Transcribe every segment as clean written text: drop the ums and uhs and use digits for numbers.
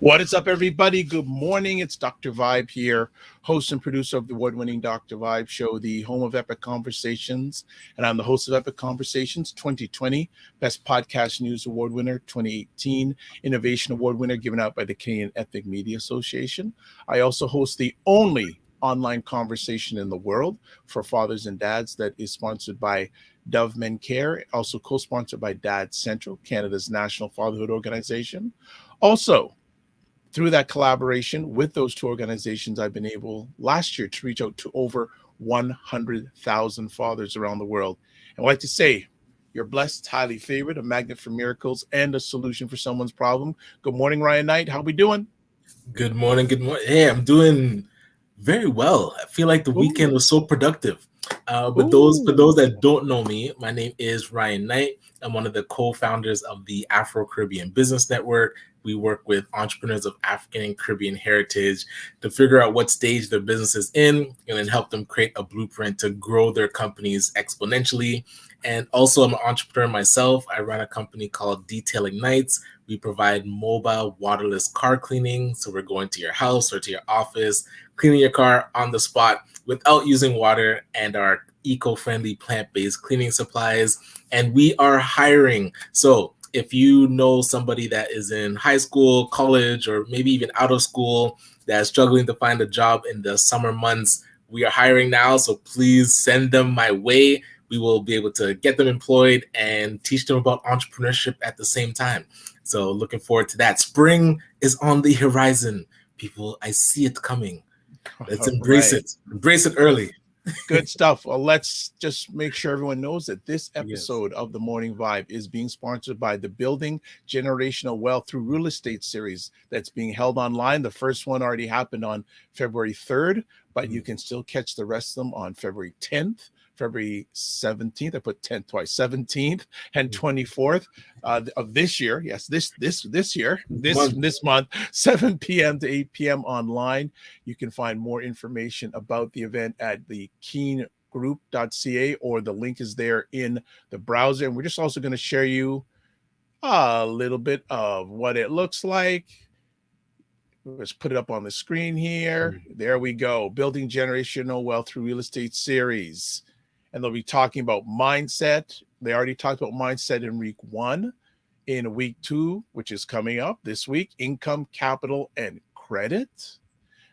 What is up, everybody? Good morning. It's Dr. Vibe here, host and producer of the award-winning Dr. Vibe show, the home of Epic Conversations. And I'm the host of Epic Conversations 2020, Best Podcast News Award winner 2018, Innovation Award winner given out by the Canadian Ethnic Media Association. I also host the only online conversation in the world for fathers and dads that is sponsored by Dove Men Care, also co-sponsored by Dad Central, Canada's national fatherhood organization. Also, through that collaboration with those two organizations, I've been able last year to reach out to over 100,000 fathers around the world. And I'd like to say, you're blessed, highly favored, a magnet for miracles, and a solution for someone's problem. Good morning, Ryan Knight. How we doing? Good morning. Good morning. Hey, I'm doing very well. I feel like the weekend was so productive. For those that don't know me, my name is Ryan Knight. I'm one of the co-founders of the Afro-Caribbean Business Network. We work with entrepreneurs of African and Caribbean heritage to figure out what stage their business is in and then help them create a blueprint to grow their companies exponentially. And also, I'm an entrepreneur myself. I run a company called Detailing Nights. We provide mobile waterless car cleaning. So we're going to your house or to your office, cleaning your car on the spot without using water, and our eco-friendly plant-based cleaning supplies. And we are hiring. So if you know somebody that is in high school, college, or maybe even out of school that's struggling to find a job in the summer months, we are hiring now. So please send them my way. We will be able to get them employed and teach them about entrepreneurship at the same time. So looking forward to that. Spring is on the horizon, people. I see it coming. Let's embrace it. Embrace it early. Good stuff. Well, let's just make sure everyone knows that this episode of the Morning Vibe is being sponsored by the Building Generational Wealth Through Real Estate series that's being held online. The first one already happened on February 3rd, but you can still catch the rest of them on February 10th. February 17th, I put 10th twice, 17th and 24th of this year. Yes, this month, 7 p.m. to 8 p.m. online. You can find more information about the event at the keengroup.ca, or the link is there in the browser. And we're just also going to share you a little bit of what it looks like. Let's put it up on the screen here. There we go. Building Generational Wealth Through Real Estate series. And they'll be talking about mindset. They already talked about mindset in week 1. In week 2, which is coming up this week, income, capital, and credit.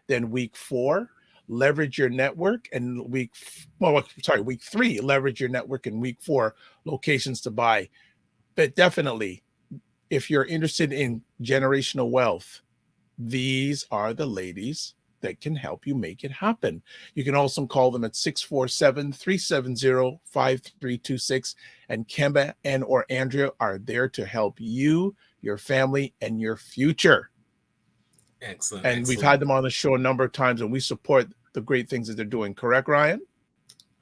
Then week 4, leverage your network. And week 3, leverage your network. And week 4, locations to buy. But definitely, if you're interested in generational wealth, these are the ladies that can help you make it happen. You can also call them at 647-370-5326, and Kemba and or Andrea are there to help you, your family, and your future. Excellent. And we've had them on the show a number of times, and we support the great things that they're doing. Correct, Ryan?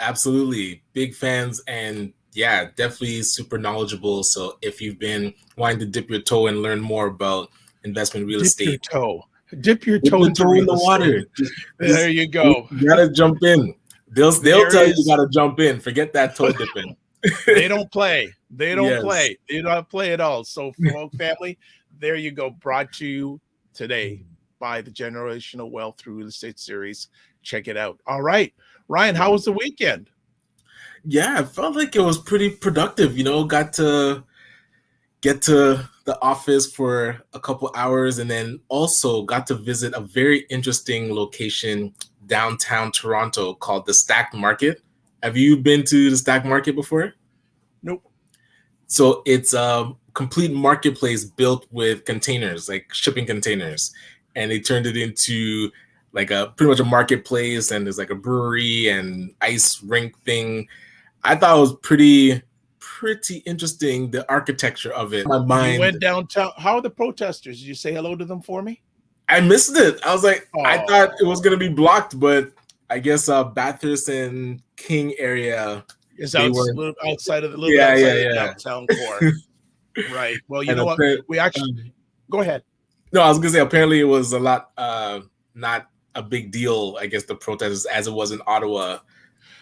Absolutely. Big fans, and yeah, definitely super knowledgeable. So if you've been wanting to dip your toe and learn more about investment real estate, Dip your toe in the water. There you go. You gotta jump in. They'll tell you gotta jump in. Forget that toe dipping. They don't play. They don't play. They don't play at all. So, family, there you go. Brought to you today by the Generational Wealth Through Real Estate series. Check it out. All right, Ryan, how was the weekend? Yeah, I felt like it was pretty productive. Got to get to the office for a couple hours, and then also got to visit a very interesting location downtown Toronto called the Stack Market. Have you been to the Stack Market before? Nope. So it's a complete marketplace built with containers, like shipping containers, and they turned it into like pretty much a marketplace, and there's like a brewery and ice rink thing. I thought it was pretty interesting, the architecture of it. My mind. You went downtown. How are the protesters? Did you say hello to them for me? I missed it. I was like, I thought it was gonna be blocked, but I guess Bathurst and King area is outside of the downtown core. Right. Well, you know what? We actually go ahead. No, I was gonna say apparently it was a lot not a big deal, I guess, the protesters, as it was in Ottawa.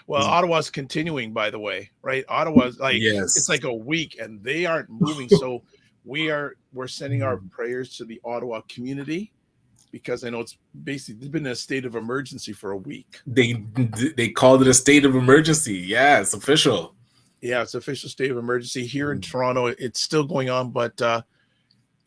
Well, Ottawa's continuing, by the way, right? Ottawa's it's like a week and they aren't moving. So we're sending our prayers to the Ottawa community, because I know it's basically been in a state of emergency for a week. They called it a state of emergency. Yeah, it's official. Yeah, it's official state of emergency here in Toronto. It's still going on, but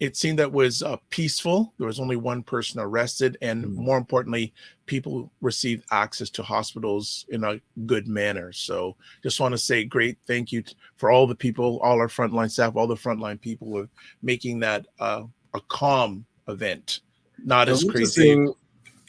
it seemed that was peaceful. There was only one person arrested, and more importantly, people received access to hospitals in a good manner. So just want to say great thank you for all the people, all our frontline staff, all the frontline people who are making that a calm event, not as crazy.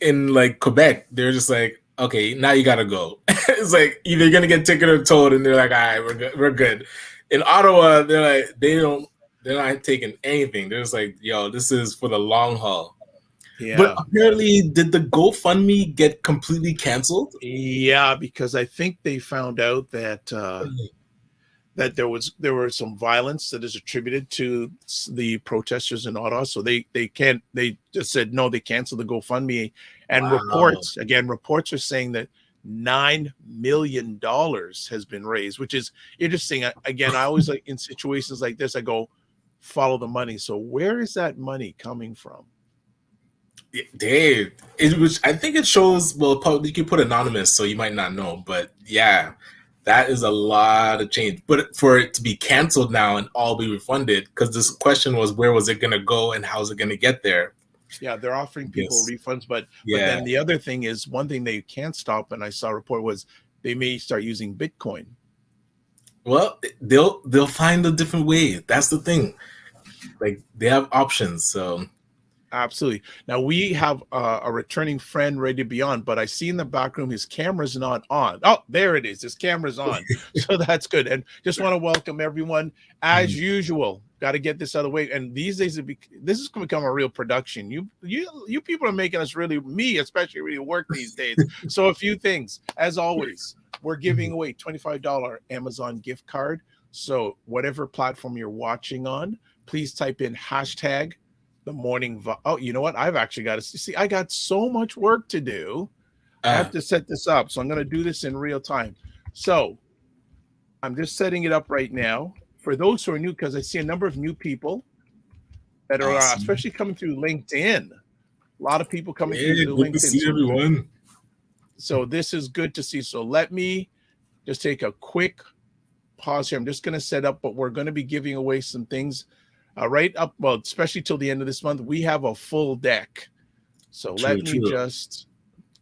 In like Quebec, they're just like, okay, now you gotta go. It's like either you're gonna get ticketed or towed, and they're like, all right, we're good. In Ottawa, they're like, they're not taking anything. They're just like, yo, this is for the long haul. Yeah. But apparently, did the GoFundMe get completely canceled? Yeah, because I think they found out that that there was some violence that is attributed to the protesters in Ottawa. So they just said no, they canceled the GoFundMe. And reports are saying that $9 million has been raised, which is interesting. Again, I always like in situations like this, I go, follow the money. So where is that money coming from? Dave, I think it shows. Well, you can put anonymous, so you might not know. But yeah, that is a lot of change. But for it to be canceled now and all be refunded, because this question was, where was it going to go and how's it going to get there? Yeah, they're offering people refunds, but then the other thing is, one thing they can't stop, and I saw a report, was they may start using Bitcoin. Well, they'll find a different way. That's the thing. Like, they have options. So absolutely. Now we have a returning friend ready to be on, but I see in the back room his camera's not on. Oh, there it is. His camera's on. So that's good. And just want to welcome everyone as usual. Got to get this out of the way. And these days, this is going to become a real production. You people are making us me especially, really work these days. So a few things. As always, we're giving away $25 Amazon gift card. So whatever platform you're watching on, please type in hashtag the morning. Oh, you know what? I've actually got to see. I got so much work to do. I have to set this up. So I'm going to do this in real time. So I'm just setting it up right now. For those who are new, because I see a number of new people that are especially coming through LinkedIn. A lot of people coming through LinkedIn. To see everyone. So this is good to see. So let me just take a quick pause here. I'm just going to set up, but we're going to be giving away some things right up. Well, especially till the end of this month, we have a full deck. So let me just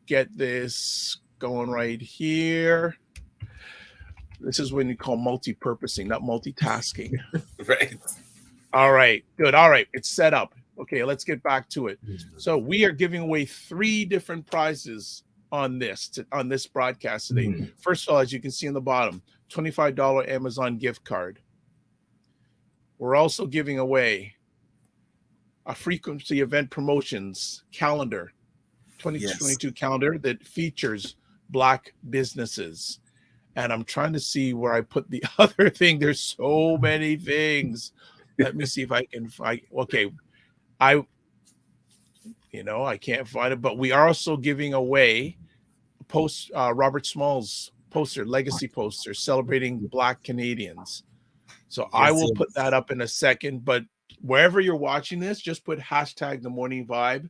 get this going right here. This is when you call multi-purposing, not multitasking. Right. All right. Good. All right. It's set up. Okay. Let's get back to it. So we are giving away 3 different prizes on this broadcast today. First of all, as you can see on the bottom, $25 Amazon gift card. We're also giving away a frequency event promotions calendar, 2022 calendar that features Black businesses. And I'm trying to see where I put the other thing. There's so many things. Let me see if I can find. Okay. I can't find it, but we are also giving away Robert Small's poster, legacy poster, celebrating Black Canadians. So I will put that up in a second, but wherever you're watching this, just put hashtag the morning vibe,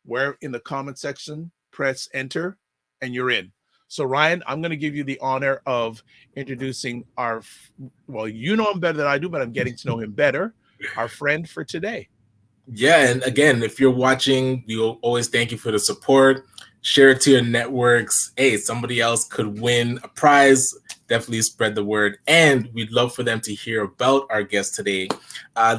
where in the comment section, press enter and you're in. So Ryan, I'm going to give you the honor of introducing you know him better than I do, but I'm getting to know him better, our friend for today. Yeah, and again, if you're watching, we will always thank you for the support. Share it to your networks. Hey, somebody else could win a prize. Definitely spread the word. And we'd love for them to hear about our guest today.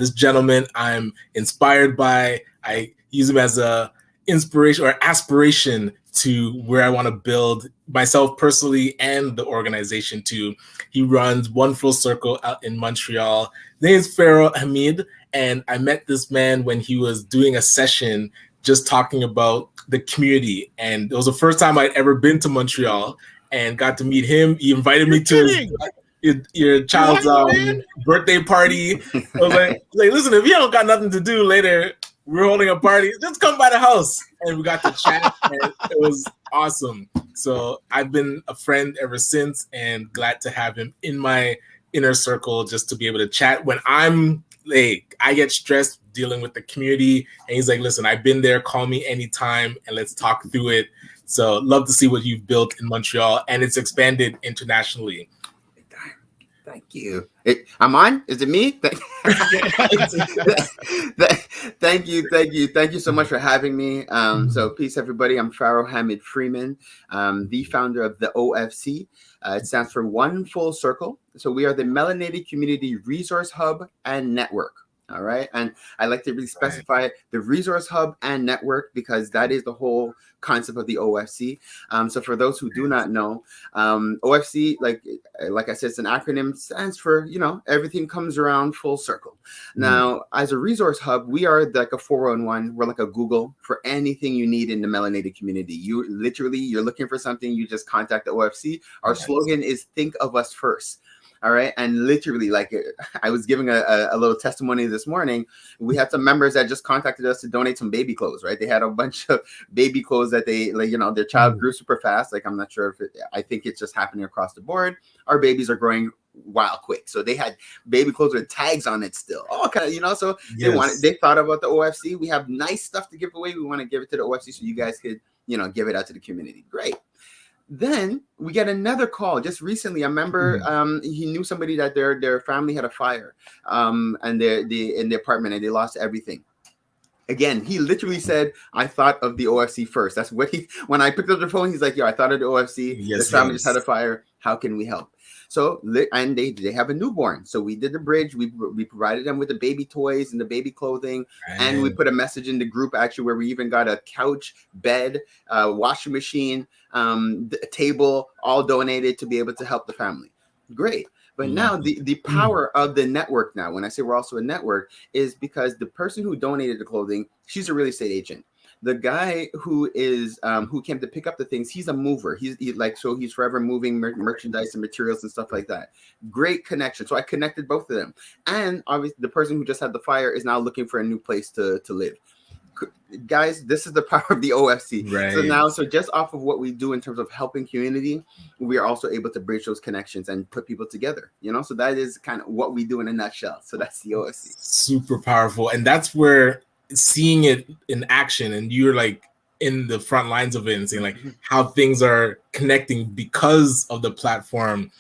This gentleman I'm inspired by. I use him as a inspiration or aspiration to where I want to build myself personally and the organization too. He runs Ond Full Circle out in Montreal. His name is Pharaoh Hamid, and I met this man when he was doing a session just talking about the community. And it was the first time I'd ever been to Montreal and got to meet him. He invited me to your child's birthday party. I was like, listen, if you don't got nothing to do later, we're holding a party, just come by the house. And we got to chat, and it was awesome. So I've been a friend ever since, and glad to have him in my inner circle just to be able to chat when I'm like I get stressed dealing with the community, and he's like, listen, I've been there, call me anytime and let's talk through it. So love to see what you've built in Montreal, and it's expanded internationally. Thank you. I'm on? Is it me? Thank you so much for having me. So peace, everybody. I'm Pharaoh Hamid Freeman, the founder of the OFC. It stands for Ond Full Circle. So we are the Melanated Community Resource Hub and Network. All right. And I like to really specify the resource hub and network because that is the whole concept of the OFC. So for those who do not know, OFC, like I said, it's an acronym, stands for, everything comes around full circle. Now, as a resource hub, we are like a 411. We're like a Google for anything you need in the melanated community. You're looking for something, you just contact the OFC. Our slogan is think of us first. All right. And literally, like I was giving a little testimony this morning. We had some members that just contacted us to donate some baby clothes, right? They had a bunch of baby clothes that they, their child grew super fast. Like, I'm not sure I think it's just happening across the board. Our babies are growing wild quick. So they had baby clothes with tags on it still. Oh, okay. So they thought about the OFC. We have nice stuff to give away. We want to give it to the OFC so you guys could, give it out to the community. Great. Then we get another call just recently. I remember he knew somebody that their family had a fire and in the apartment and they lost everything. Again, he literally said, I thought of the OFC first. That's what when I picked up the phone, he's like, yo, I thought of the OFC. The family just had a fire. How can we help? So, and they have a newborn. So we did the bridge. We provided them with the baby toys and the baby clothing. And we put a message in the group actually where we even got a couch, bed, washing machine, a table, all donated to be able to help the family. Great. But now the power of the network now, when I say we're also a network, is because the person who donated the clothing, she's a real estate agent. The guy who came to pick up the things, he's a mover. He's forever moving merchandise and materials and stuff like that. Great connection. So I connected both of them. And obviously the person who just had the fire is now looking for a new place to live. Guys, this is the power of the OFC. Right. So just off of what we do in terms of helping community, we are also able to bridge those connections and put people together. So that is kind of what we do in a nutshell. So that's the OFC. Super powerful. And that's where seeing it in action, and you're like in the front lines of it and seeing like how things are connecting because of the platform.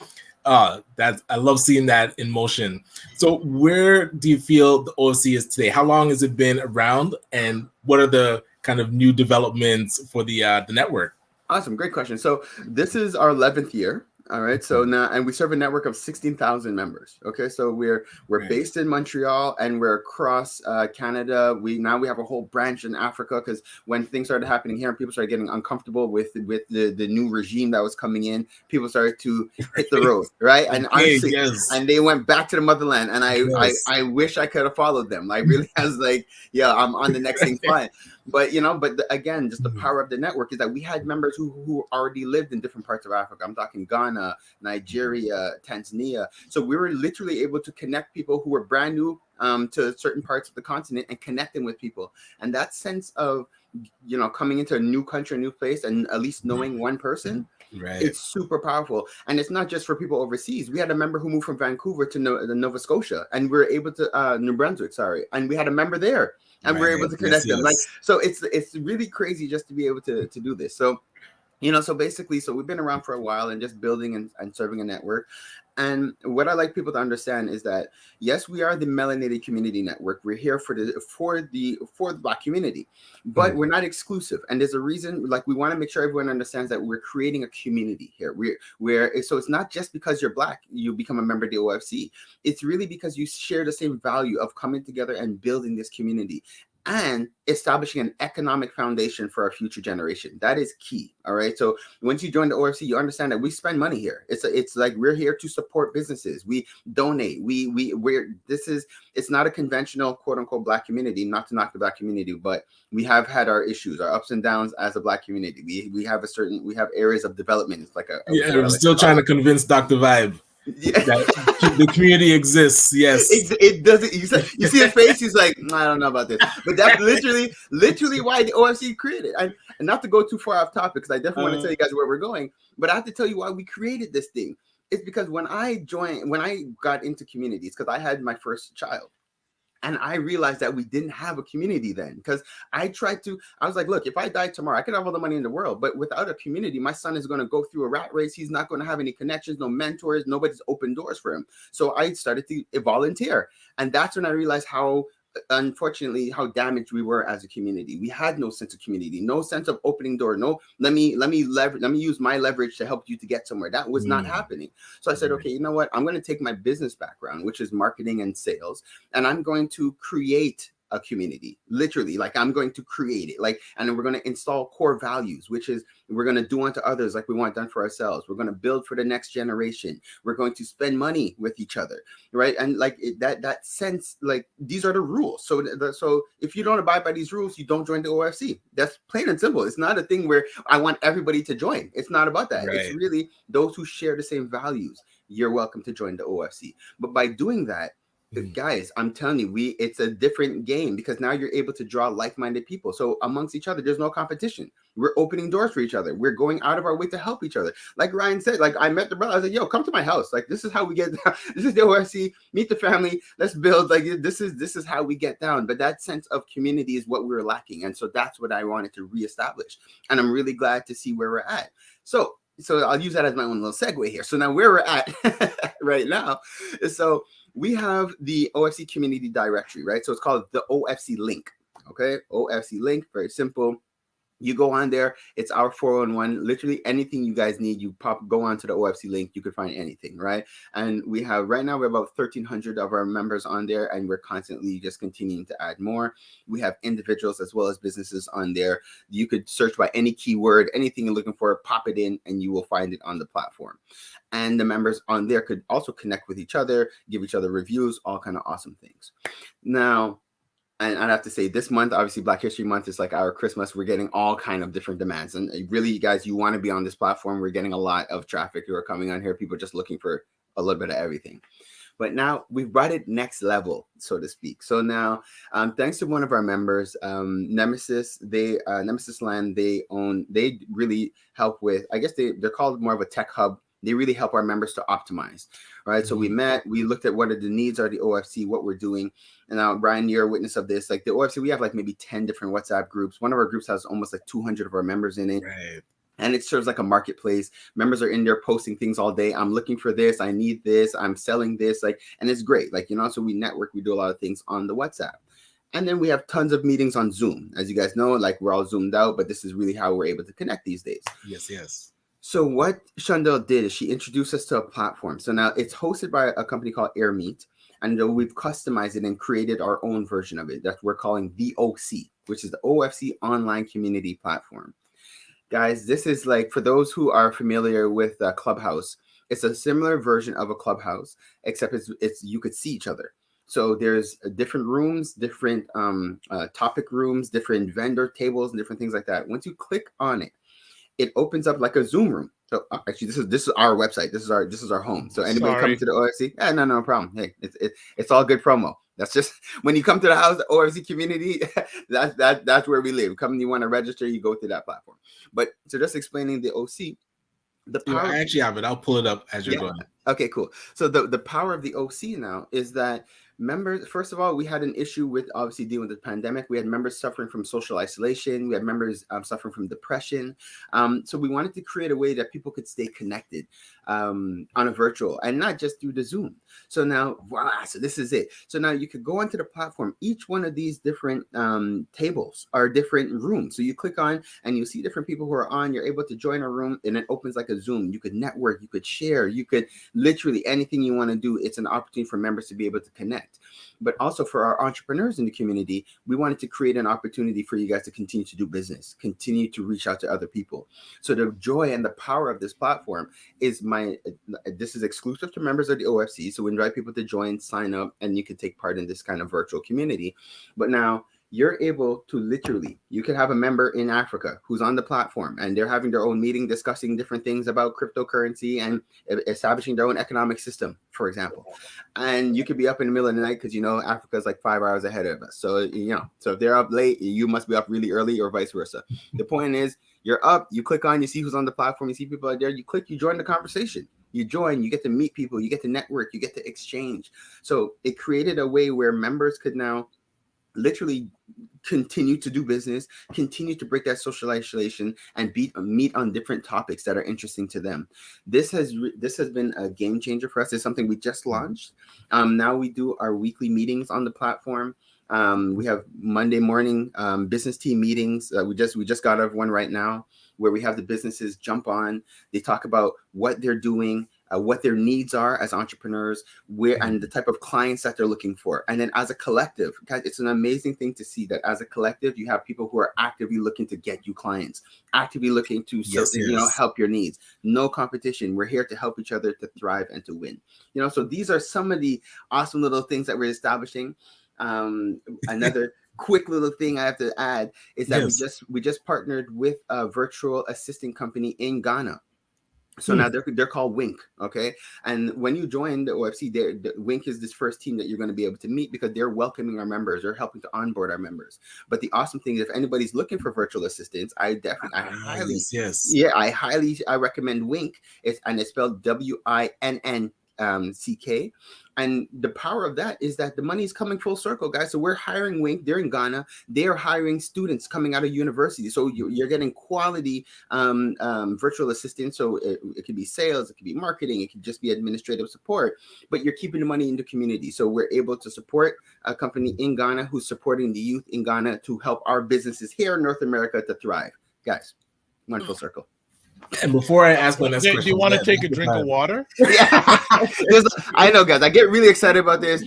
That I love seeing that in motion. So where do you feel the OFC is today? How long has it been around, and what are the kind of new developments for the network? Awesome, great question. So this is our 11th year. All right. So now, and we serve a network of 16,000 members. Okay. So we're based in Montreal and we're across Canada. We have a whole branch in Africa because when things started happening here and people started getting uncomfortable with the new regime that was coming in, people started to hit the road. Right. And honestly, and they went back to the motherland. And I wish I could have followed them. I really was like, yeah, I'm on the next thing fine. But again, just the power of the network is that we had members who already lived in different parts of Africa. I'm talking Ghana, Nigeria, Tanzania. So we were literally able to connect people who were brand new to certain parts of the continent and connect them with people. And that sense of, coming into a new country, a new place, and at least knowing one person, it's super powerful. And it's not just for people overseas. We had a member who moved from Vancouver to Nova Scotia, and we were able to New Brunswick, and we had a member there. And we're able to connect them. So it's really crazy just to be able to do this. So, so basically, we've been around for a while and just building and serving a network. And what I like people to understand is that, yes, we are the Melanated Community Network. We're here for the Black community, but we're not exclusive. And there's a reason, we want to make sure everyone understands that we're creating a community here. So it's not just because you're Black, you become a member of the OFC. It's really because you share the same value of coming together and building this community and establishing an economic foundation for our future generation. That is key. All right. So once you join the OFC, you understand that we spend money here. It's like we're here to support businesses. We donate. It's not a conventional quote unquote Black community, not to knock the Black community, but we have had our issues, our ups and downs as a Black community. We have areas of development. It's like I'm still trying to convince Dr. Vibe. That the community exists. Yes, it doesn't. You see his face. He's like, I don't know about this, but that's literally why the OFC created. And not to go too far off topic, because I definitely want to tell you guys where we're going. But I have to tell you why we created this thing. It's because when I got into communities, because I had my first child, And I realized that we didn't have a community then, because I was like, look, if I die tomorrow, I could have all the money in the world, but without a community, my son is going to go through a rat race. He's not going to have any connections, no mentors, nobody's open doors for him. So I started to volunteer. And that's when I realized unfortunately, how damaged we were as a community. We had no sense of community, no sense of opening door. No, let me use my leverage to help you to get somewhere. That was not happening. So I said, okay, you know what? I'm going to take my business background, which is marketing and sales, and I'm going to create a community, literally. Like, I'm going to create it, and then we're going to install core values, which is we're going to do unto others like we want done for ourselves. We're going to build for the next generation. We're going to spend money with each other, right? And that sense, these are the rules. So if you don't abide by these rules, you don't join the OFC. That's plain and simple. It's not a thing where I want everybody to join. It's not about that. Right. It's really those who share the same values. You're welcome to join the OFC. But by doing that, guys, I'm telling you, it's a different game, because now you're able to draw like-minded people. So amongst each other, there's no competition. We're opening doors for each other. We're going out of our way to help each other. Like Ryan said, I met the brother. I was like, yo, come to my house. This is how we get down. This is the OFC. Meet the family. Let's build. This is how we get down. But that sense of community is what we were lacking. And so that's what I wanted to reestablish. And I'm really glad to see where we're at. So I'll use that as my own little segue here. So now where we're at right now is, so we have the OFC Community Directory, right? So it's called the OFC link, okay? OFC link, very simple. You go on there, it's our 411. Literally anything you guys need, you go on to the OFC link, you could find anything, right? And we have, right now, we're about 1,300 of our members on there, and we're constantly just continuing to add more. We have individuals as well as businesses on there. You could search by any keyword, anything you're looking for, pop it in, and you will find it on the platform. And the members on there could also connect with each other, give each other reviews, all kind of awesome things. Now, and I'd have to say, this month, obviously Black History Month is like our Christmas. We're getting all kind of different demands. And really, you guys, you want to be on this platform. We're getting a lot of traffic who are coming on here. People are just looking for a little bit of everything. But now we've brought it next level, so to speak. So now, thanks to one of our members, Nemesis, Nemesis Land, they really help with, I guess they're called more of a tech hub. They really help our members to optimize, right? So we looked at what are the needs are the OFC, what we're doing. And now, Brian, you're a witness of this. Like the OFC, we have maybe 10 different WhatsApp groups. One of our groups has almost 200 of our members in it. Right. And it serves like a marketplace. Members are in there posting things all day. I'm looking for this. I need this. I'm selling this. And it's great. So we network. We do a lot of things on the WhatsApp. And then we have tons of meetings on Zoom. As you guys know, we're all zoomed out, but this is really how we're able to connect these days. Yes. So what Shondell did is she introduced us to a platform. So now it's hosted by a company called AirMeet, and we've customized it and created our own version of it that we're calling the OC, which is the OFC Online Community Platform. Guys, this is for those who are familiar with Clubhouse, it's a similar version of a Clubhouse, except it's you could see each other. So there's different rooms, different topic rooms, different vendor tables, and different things like that. Once you click on it, it opens up like a Zoom room. So actually, this is our website. This is our home. So anybody coming to the OFC, no problem. Hey, it's all good promo. That's just when you come to the house, the OFC community. That's where we live. Come, you want to register, you go through that platform. But so just explaining the OC. I actually have it. I'll pull it up as you're going. Okay, cool. So the power of the OC now is that members, first of all, we had an issue with obviously dealing with the pandemic. We had members suffering from social isolation. We had members suffering from depression. So we wanted to create a way that people could stay connected on a virtual and not just through the Zoom. So now, voila, so this is it. So now you could go onto the platform. Each one of these different tables are different rooms. So you click on and you see different people who are on. You're able to join a room and it opens like a Zoom. You could network, you could share, you could literally anything you want to do. It's an opportunity for members to be able to connect. But also for our entrepreneurs in the community, we wanted to create an opportunity for you guys to continue to do business, continue to reach out to other people. So the joy and the power of this platform is this is exclusive to members of the OFC. So we invite people to join, sign up, and you can take part in this kind of virtual community. But now you're able to you could have a member in Africa who's on the platform and they're having their own meeting discussing different things about cryptocurrency and establishing their own economic system, for example. And you could be up in the middle of the night because, Africa's 5 hours ahead of us. So, so if they're up late, you must be up really early or vice versa. The point is you're up, you click on, you see who's on the platform, you see people out there, you click, you join the conversation. You join, you get to meet people, you get to network, you get to exchange. So it created a way where members could now literally continue to do business, continue to break that social isolation, and meet on different topics that are interesting to them. This has been a game changer for us. It's something we just launched. Now we do our weekly meetings on the platform. We have Monday morning business team meetings. We just got out of one right now where we have the businesses jump on. They talk about what they're doing, what their needs are as entrepreneurs, and the type of clients that they're looking for. And then as a collective, guys, it's an amazing thing to see that as a collective, you have people who are actively looking to get you clients, actively looking to help your needs. No competition. We're here to help each other to thrive and to win. So these are some of the awesome little things that we're establishing. Another quick little thing I have to add is that we just partnered with a virtual assistant company in Ghana. So now they're called Wink, okay? And when you join the OFC, Wink is this first team that you're going to be able to meet because they're welcoming our members. They're helping to onboard our members. But the awesome thing is, if anybody's looking for virtual assistants, I recommend Wink. It's spelled WINNCK. And the power of that is that the money is coming full circle, guys. So we're hiring Wink. They're in Ghana. They're hiring students coming out of university. So you're getting quality virtual assistants. So it could be sales, it could be marketing, it could just be administrative support, but you're keeping the money in the community. So we're able to support a company in Ghana who's supporting the youth in Ghana to help our businesses here in North America to thrive. Guys, Ond Full Circle. And before I ask my next question, do you want to take a drink of water? Yeah. I know, guys. I get really excited about this.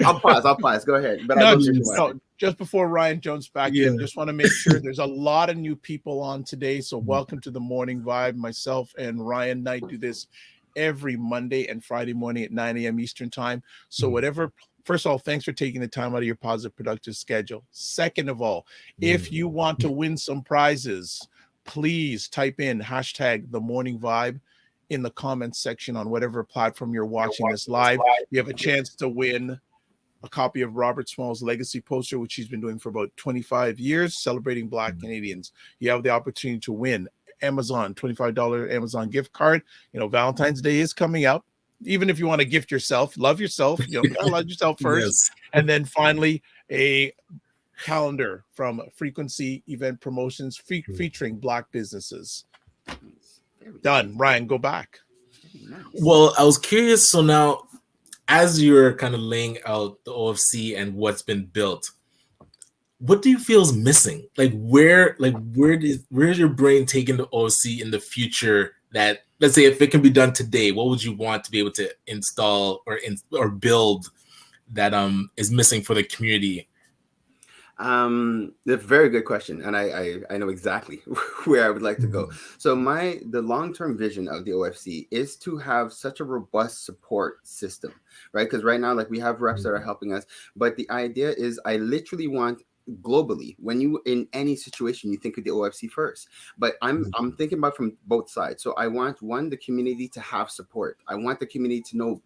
I'll pause. Go ahead. But just before Ryan jumps back in, just want to make sure there's a lot of new people on today. So welcome to the Morning Vibe. Myself and Ryan Knight do this every Monday and Friday morning at 9 a.m. Eastern time. So first of all, thanks for taking the time out of your positive, productive schedule. Second of all, if you want to win some prizes, please type in hashtag the Morning Vibe in the comments section on whatever platform you're watching this live. You have a chance to win a copy of Robert Small's legacy poster, which he's been doing for about 25 years, celebrating Black Canadians. You have the opportunity to win Amazon, $25 Amazon gift card. Valentine's Day is coming up. Even if you want to gift yourself, love yourself, love yourself first. And then finally, a calendar from Frequency Event Promotions featuring Black businesses. Done. Ryan, go back. Well, I was curious. So now, as you're kind of laying out the OFC and what's been built, what do you feel is missing? Where's your brain taking the OFC in the future? That, let's say, if it can be done today, what would you want to be able to install or build that is missing for the community? That's a very good question, and I know exactly where I would like to go. So the long-term vision of the OFC is to have such a robust support system, right? Because right now, we have reps that are helping us, but the idea is I literally want globally, when you in any situation, you think of the OFC first, but I'm thinking about from both sides. So I want the community to have support. I want the community to know,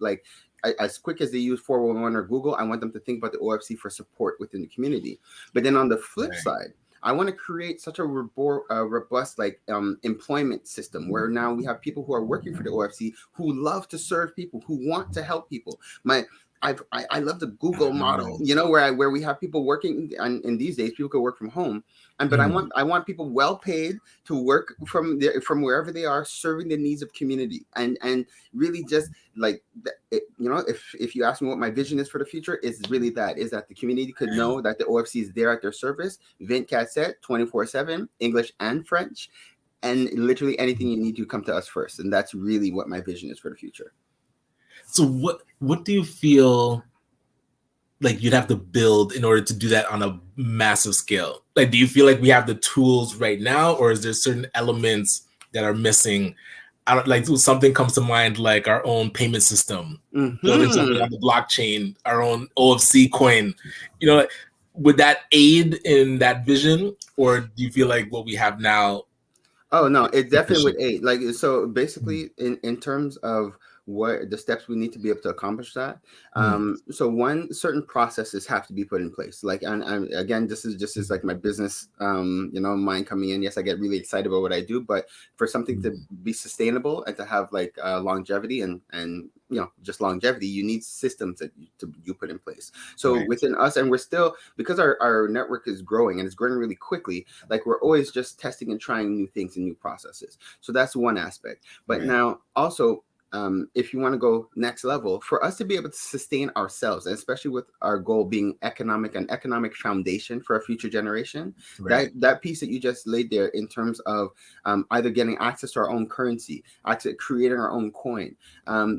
as quick as they use 411 or Google, I want them to think about the OFC for support within the community. But then on the flip side, I want to create such a robust employment system where now we have people who are working for the OFC who love to serve people, who want to help people. I love the Google model, where we have people working, and these days people can work from home, but I want people well paid to work from wherever they are, serving the needs of community, and really just if you ask me what my vision is for the future, is really that the community could know that the OFC is there at their service, 24/7, 24/7, English and French, and literally anything you need to come to us first, and that's really what my vision is for the future. So what do you feel like you'd have to build in order to do that on a massive scale? Do you feel like we have the tools right now, or is there certain elements that are missing? Something comes to mind, like our own payment system, building something on the blockchain, our own OFC coin. Would that aid in that vision, or do you feel like what we have now? Oh no, it definitely would aid. So basically, in terms of what the steps we need to be able to accomplish that. So one, certain processes have to be put in place. Like, and again, this is just like my business, mind coming in. Yes, I get really excited about what I do, but for something to be sustainable and to have like longevity and just longevity, you need systems that you put in place. So within us, and we're still, because our network is growing and it's growing really quickly, like we're always just testing and trying new things and new processes. So that's one aspect. But now also, if you want to go next level, for us to be able to sustain ourselves, and especially with our goal being economic foundation for a future generation, that piece that you just laid there in terms of either getting access to our own currency, actually creating our own coin,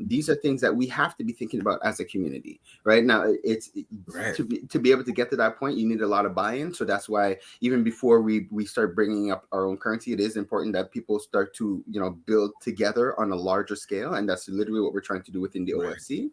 these are things that we have to be thinking about as a community. Right now, it's to be able to get to that point, you need a lot of buy-in. So that's why even before we start bringing up our own currency, it is important that people start to build together on a larger scale. And that's literally what we're trying to do within the OFC.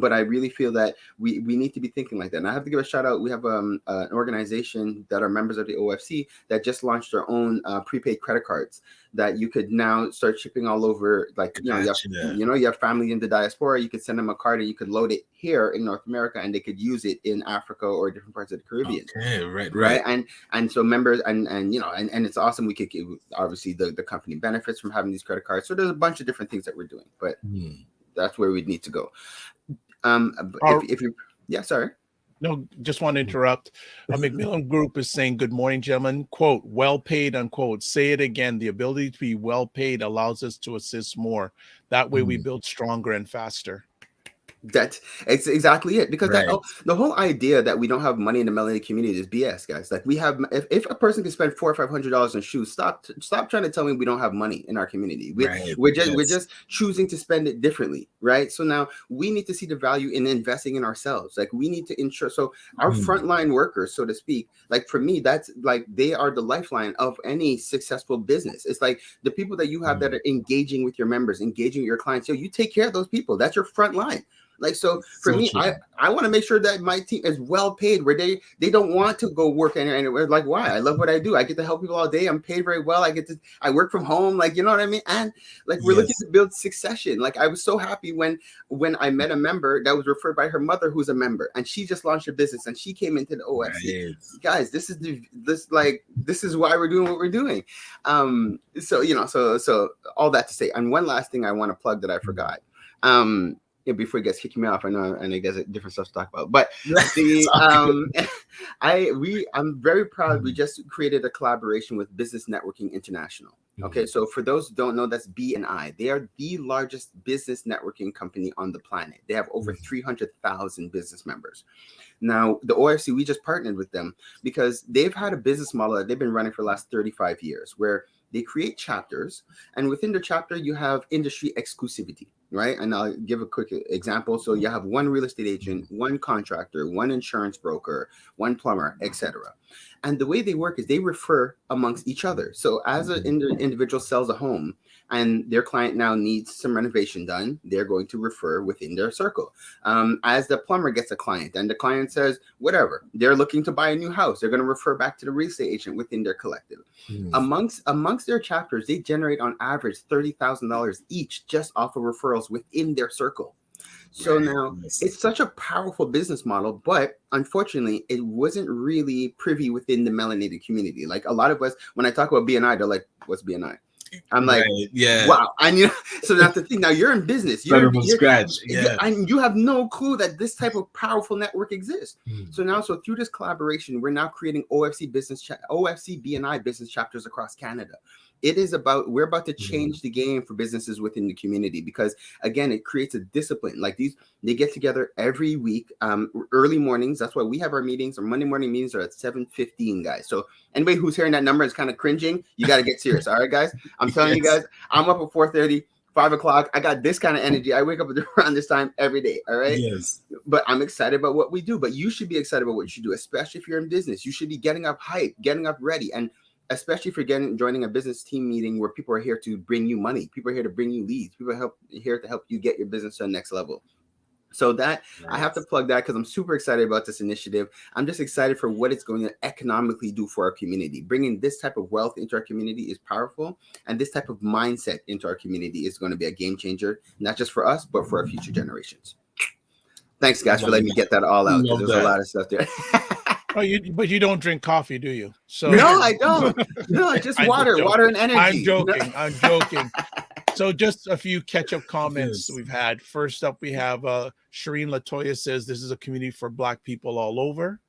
But I really feel that we need to be thinking like that. And I have to give a shout out. We have an organization that are members of the OFC that just launched their own prepaid credit cards that you could now start shipping all over. Like, you have family in the diaspora, you could send them a card and you could load it here in North America and they could use it in Africa or different parts of the Caribbean. Okay, right. And so members and it's awesome. We could give, obviously the company benefits from having these credit cards. So there's a bunch of different things that we're doing, but that's where we'd need to go. If you, sorry. No, just want to interrupt. A Macmillan Group is saying, good morning, gentlemen. Quote, well paid, unquote. Say it again. The ability to be well paid allows us to assist more. That way we build stronger and faster. That's exactly it, because the whole idea that we don't have money in the melanated community is BS, guys. Like, we have, if a person can spend $400 or $500 on shoes, stop trying to tell me we don't have money in our community. We're just choosing to spend it differently, right? So now we need to see the value in investing in ourselves. Like, we need to ensure, so our frontline workers, so to speak, like for me, that's like they are the lifeline of any successful business. It's like the people that you have that are engaging with your members, engaging with your clients. So you take care of those people. That's your front line. Like, so for me, I want to make sure that my team is well paid, where they don't want to go work anywhere. Like, why? I love what I do. I get to help people all day. I'm paid very well. I work from home. Like, you know what I mean? And like, we're looking to build succession. Like, I was so happy when I met a member that was referred by her mother, who's a member, and she just launched a business and she came into the OFC. Guys, this is why we're doing what we're doing. So all that to say, and one last thing I want to plug that I forgot. Before he gets kicking me off, I know, and he gets different stuff to talk about. But I'm very proud. We just created a collaboration with Business Networking International. Okay, so for those who don't know, that's BNI. They are the largest business networking company on the planet. They have over 300,000 business members. Now, the OFC, we just partnered with them because they've had a business model that they've been running for the last 35 years, where they create chapters, and within the chapter, you have industry exclusivity, right? And I'll give a quick example. So you have one real estate agent, one contractor, one insurance broker, one plumber, etc. And the way they work is they refer amongst each other. So as an individual sells a home and their client now needs some renovation done, they're going to refer within their circle. As the plumber gets a client and the client says, whatever, they're looking to buy a new house, they're going to refer back to the real estate agent within their collective. Amongst their chapters, they generate on average $30,000 each just off of referrals within their circle. So now it's such a powerful business model, but unfortunately, it wasn't really privy within the melanated community. Like, a lot of us, when I talk about BNI, they're like, what's BNI? I'm like, wow. And so that's the thing. Now you're in business. You're from scratch. And you have no clue that this type of powerful network exists. So through this collaboration, we're now creating OFC BNI business chapters across Canada. We're about to change the game for businesses within the community, because again, it creates a discipline. Like, they get together every week, early mornings. That's why we have our meetings. Our Monday morning meetings are at 7:15, guys. So anybody who's hearing that number is kind of cringing. You got to get serious. All right, guys. I'm telling you guys, I'm up at 4:30, 5 o'clock. I got this kind of energy. I wake up around this time every day. All right. Yes. But I'm excited about what we do. But you should be excited about what you do, especially if you're in business. You should be getting up hype, getting up ready, and especially if you're joining a business team meeting where people are here to bring you money, people are here to bring you leads, people are here to help you get your business to the next level. So that I have to plug that because I'm super excited about this initiative. I'm just excited for what it's going to economically do for our community. Bringing this type of wealth into our community is powerful, and this type of mindset into our community is going to be a game changer, not just for us, but for our future generations. Thanks, guys, for letting me get that all out, because there's a lot of stuff there. Oh, but you don't drink coffee, do you? So no, I don't. No, just water and energy. I'm joking. I'm joking. So just a few catch-up comments we've had. First up, we have Shireen Latoya says, this is a community for Black people all over.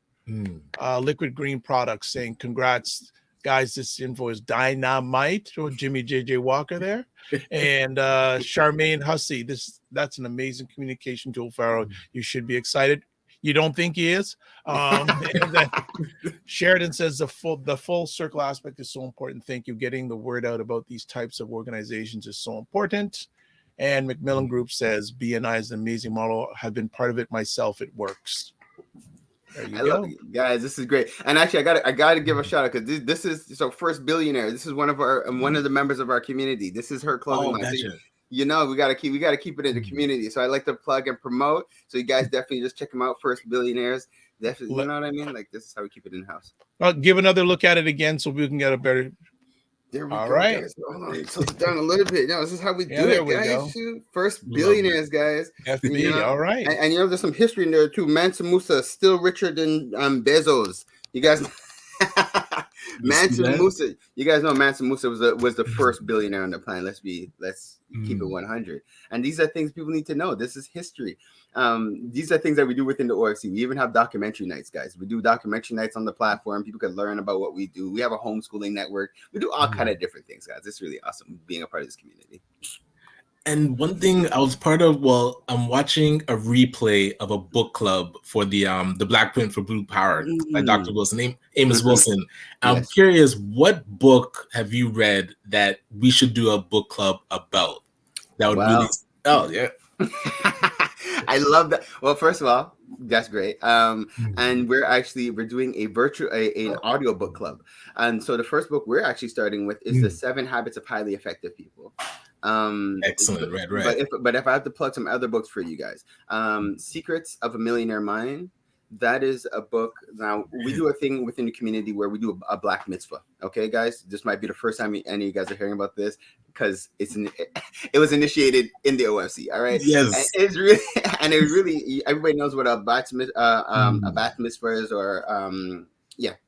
Liquid Green Products saying, congrats, guys. This info is dynamite. Or Jimmy J.J. Walker there. And Charmaine Hussey, that's an amazing communication tool, Pharaoh. You should be excited. You don't think he is? And then Sheridan says the full circle aspect is so important. Thank you. Getting the word out about these types of organizations is so important. And Macmillan Group says BNI is an amazing model. Have been part of it myself. It works. There you go. Love it. Guys, this is great. And actually, I gotta give a shout out because this is First Billionaire. This is one of the members of our community. This is her clothing line. Gotcha. You know, we gotta keep it in the community. So I like to plug and promote. So you guys definitely just check them out. First Billionaires, definitely. You know what I mean? Like, this is how we keep it in house. I'll give another look at it again so we can get a better. There we All go, right. Guys. Hold on. Tilt it down a little bit. No, this is how we do there it, we guys. go. Shoot. First Billionaires, guys. FB, You know? all right. And you know, there's some history in there too. Mansa Musa is still richer than Bezos. You guys. Mansa Musa, you guys know Mansa Musa was the first billionaire on the planet. Let's keep it 100. And these are things people need to know. This is history. These are things that we do within the OFC. We even have documentary nights, guys. We do documentary nights on the platform. People can learn about what we do. We have a homeschooling network. We do all kind of different things, guys. It's really awesome being a part of this community. And one thing I was part of, I'm watching a replay of a book club for the Black Print for Blue Power by Dr. Wilson, Amos Wilson. I'm curious, what book have you read that we should do a book club about? That would really. Oh yeah. I love that. Well, first of all, that's great. And we're doing an audio book club. And so the first book we're actually starting with is The 7 Habits of Highly Effective People. Excellent. Right. But if I have to plug some other books for you guys, Secrets of a Millionaire Mind. That is a book. Now we do a thing within the community where we do a black mitzvah. Okay, guys, this might be the first time any of you guys are hearing about this because it was initiated in the OFC. All right. Yes. And it's really everybody knows what a bat mitzvah is, or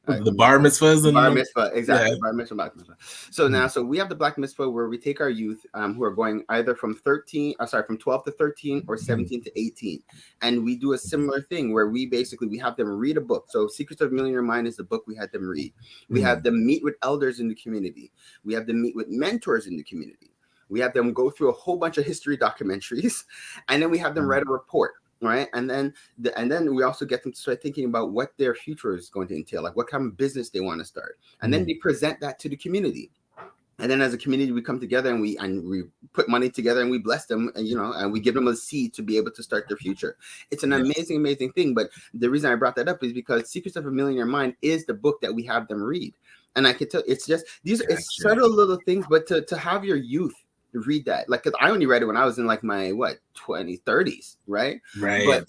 the bar mitzvahs and bar mitzvah, exactly. Bar mitzvah, black mitzvah. So we have the black mitzvah where we take our youth who are going either from 12 to 13 or 17 to 18, and we do a similar thing where we have them read a book. So Secrets of a Millionaire Mind is the book we had them read. We have them meet with elders in the community. We have them meet with mentors in the community. We have them go through a whole bunch of history documentaries, and then we have them write a report. Right. And then we also get them to start thinking about what their future is going to entail, like what kind of business they want to start. And then they present that to the community. And then as a community, we come together and we put money together and we bless them, and we give them a seed to be able to start their future. It's an amazing, amazing thing. But the reason I brought that up is because Secrets of a Millionaire Mind is the book that we have them read. And I can tell it's just it's subtle little things, but to have your youth read that, like, because I only read it when I was in like my 20s, 30s, right? But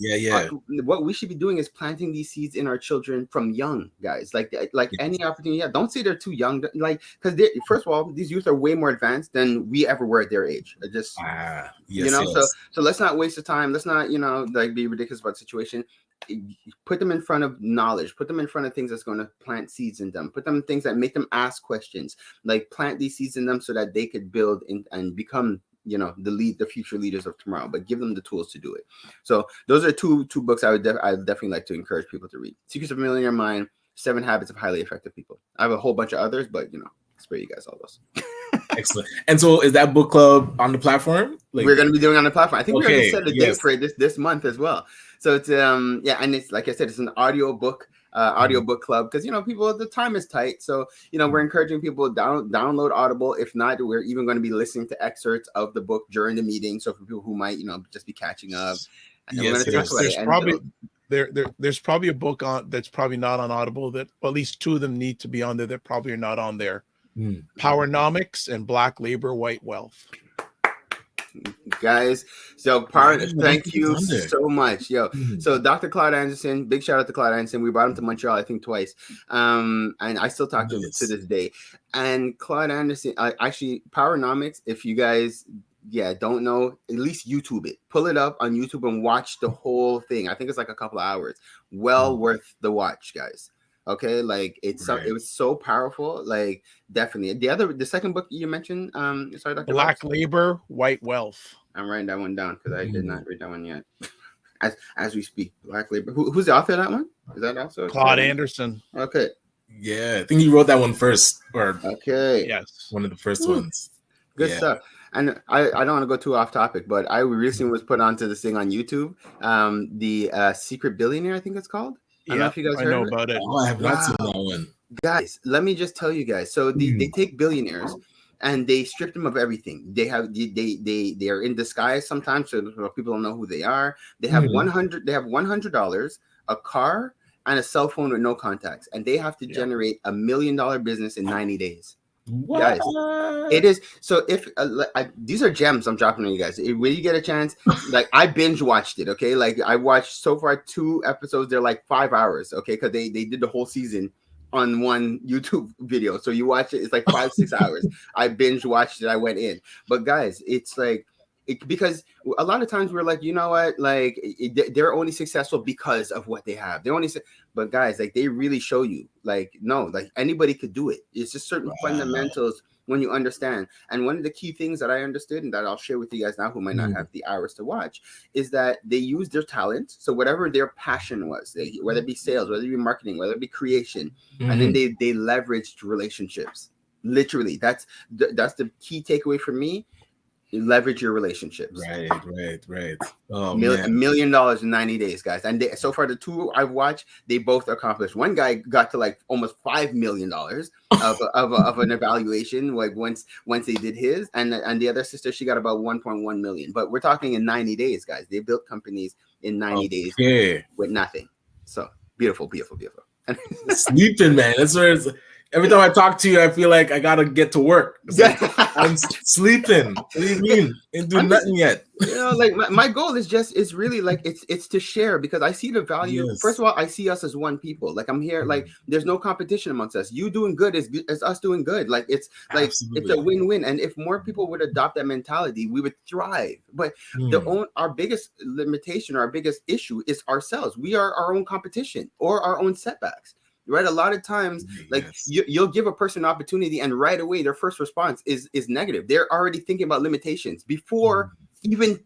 what we should be doing is planting these seeds in our children from young, guys. Like any opportunity you have. Don't say they're too young, like, because first of all, these youth are way more advanced than we ever were at their age. So let's not waste the time. Let's not be ridiculous about the situation. Put them in front of knowledge, put them in front of things that's going to plant seeds in them, put them in things that make them ask questions, like plant these seeds in them so that they could build and become the future leaders of tomorrow, but give them the tools to do it. So those are two books I'd definitely like to encourage people to read: Secrets of a Millionaire Mind, 7 Habits of Highly Effective People. I have a whole bunch of others, but spare you guys all those. Excellent. And so is that book club on the platform? We're going to be doing it on the platform. I think we're going to set a date for it this month as well. So it's and it's like I said, it's an audio book club because people, the time is tight. So we're encouraging people to download Audible. If not, we're even going to be listening to excerpts of the book during the meeting. So for people who might just be catching up, there's probably a book on that's probably not on Audible that at least 2 of them need to be on there that probably are not on there. Powernomics and Black Labor, White Wealth. guys. So, thank you so much, yo. So, Dr. Claude Anderson, big shout out to Claude Anderson. We brought him to Montreal, I think, twice, and I still talk to him to this day. And Claude Anderson, actually, Powernomics. If you guys, don't know, at least YouTube it. Pull it up on YouTube and watch the whole thing. I think it's like a couple of hours. Well worth the watch, guys. Okay, like it was so powerful. Like definitely. The second book you mentioned, sorry, Dr. Black Labor, White Wealth. I'm writing that one down because I did not read that one yet. As we speak, Black Labor. Who's the author of that one? Is that also Claude Anderson? Okay. Yeah, I think he wrote that one first, or yes, one of the first ones. Good stuff. And I don't want to go too off topic, but I recently was put onto this thing on YouTube, the Secret Billionaire, I think it's called. I don't know if you guys heard know about it. Oh, I have not seen that one. Guys, let me just tell you guys. So they take billionaires and they strip them of everything. They are in disguise sometimes, so people don't know who they are. They have $100, a car, and a cell phone with no contacts, and they have to generate $1 million business in 90 days. What? Guys, it is. So if these are gems I'm dropping on you guys. When you get a chance, like I binge watched it. Okay, like I watched so far 2 episodes. They're like 5 hours. Okay, because they did the whole season on one YouTube video. So you watch it, it's like 5-6 hours. I binge watched it. I went in, but guys, it's like. Because a lot of times we're like, you know what, like they're only successful because of what they have. But guys, like they really show you, like, no, like anybody could do it. It's just certain fundamentals when you understand. And one of the key things that I understood and that I'll share with you guys now who might not have the hours to watch is that they use their talent. So whatever their passion was, whether it be sales, whether it be marketing, whether it be creation, and then they leveraged relationships. Literally, that's the key takeaway for me. Leverage your relationships. Right. Oh, $1 million in 90 days, guys. And so far, the 2 I've watched, they both accomplished. One guy got to like almost $5 million of an evaluation, like once they did his, and the other sister, she got about 1.1 million. But we're talking in 90 days, guys. They built companies in 90 days with nothing. So beautiful. Sleeping, man. That's where it's. Every time I talk to you, I feel like I gotta get to work. Like, I'm sleeping. What do you mean? Ain't doing nothing yet. You know, like my goal is really like it's to share because I see the value. Yes. First of all, I see us as one people. Like I'm here. Like there's no competition amongst us. You doing good is us doing good. Like it's like It's a win-win. And if more people would adopt that mentality, we would thrive. But our biggest limitation, our biggest issue is ourselves. We are our own competition or our own setbacks. Right, a lot of times, like you'll give a person an opportunity, and right away their first response is negative. They're already thinking about limitations before even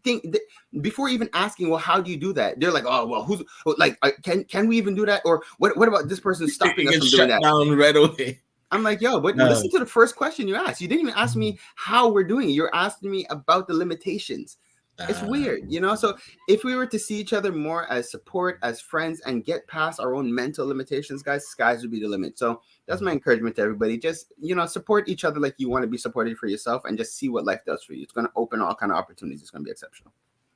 asking, well, how do you do that? They're like, oh, well, who's like, can we even do that? Or what about this person stopping us from doing that? Down right away. I'm like, yo, but listen to the first question you asked. You didn't even ask me how we're doing it. You're asking me about the limitations. It's weird, you know? So if we were to see each other more as support, as friends, and get past our own mental limitations, guys, skies would be the limit. So that's my encouragement to everybody. Just, support each other like you want to be supported for yourself and just see what life does for you. It's going to open all kind of opportunities. It's going to be exceptional.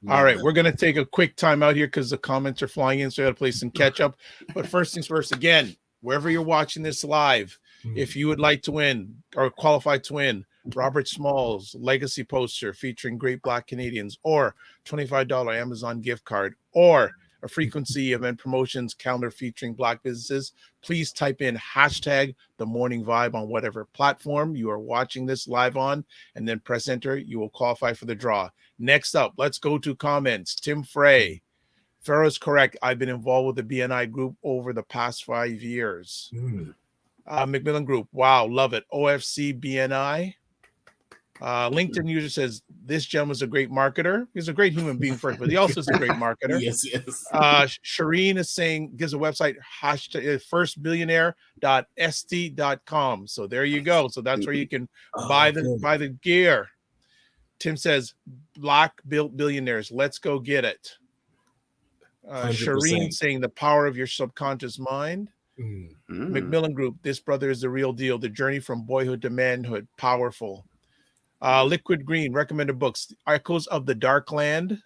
All right, we're going to take a quick time out here because the comments are flying in, so I got to play some catch up. But first things first, again, wherever you're watching this live, if you would like to win or qualify to win Robert Small's legacy poster featuring great Black Canadians, or $25 Amazon gift card, or a frequency event promotions calendar featuring Black businesses, please type in hashtag the morning vibe on whatever platform you are watching this live on, and then press enter. You will qualify for the draw. Next up, let's go to comments. Tim Frey. Pharaoh's correct. I've been involved with the BNI group over the past 5 years. Macmillan Group. Wow, love it. OFC BNI. LinkedIn user says this gentleman is a great marketer. He's a great human being first, but he also is a great marketer. Yes. Shireen is saying, gives a website, firstbillionaire.st.com. So there you go. So that's where you can buy the gear. Tim says, Black built billionaires. Let's go get it. Shireen saying the power of your subconscious mind. Macmillan Group, this brother is the real deal. The journey from boyhood to manhood, powerful. Liquid Green, recommended books, Echoes of the Dark Land,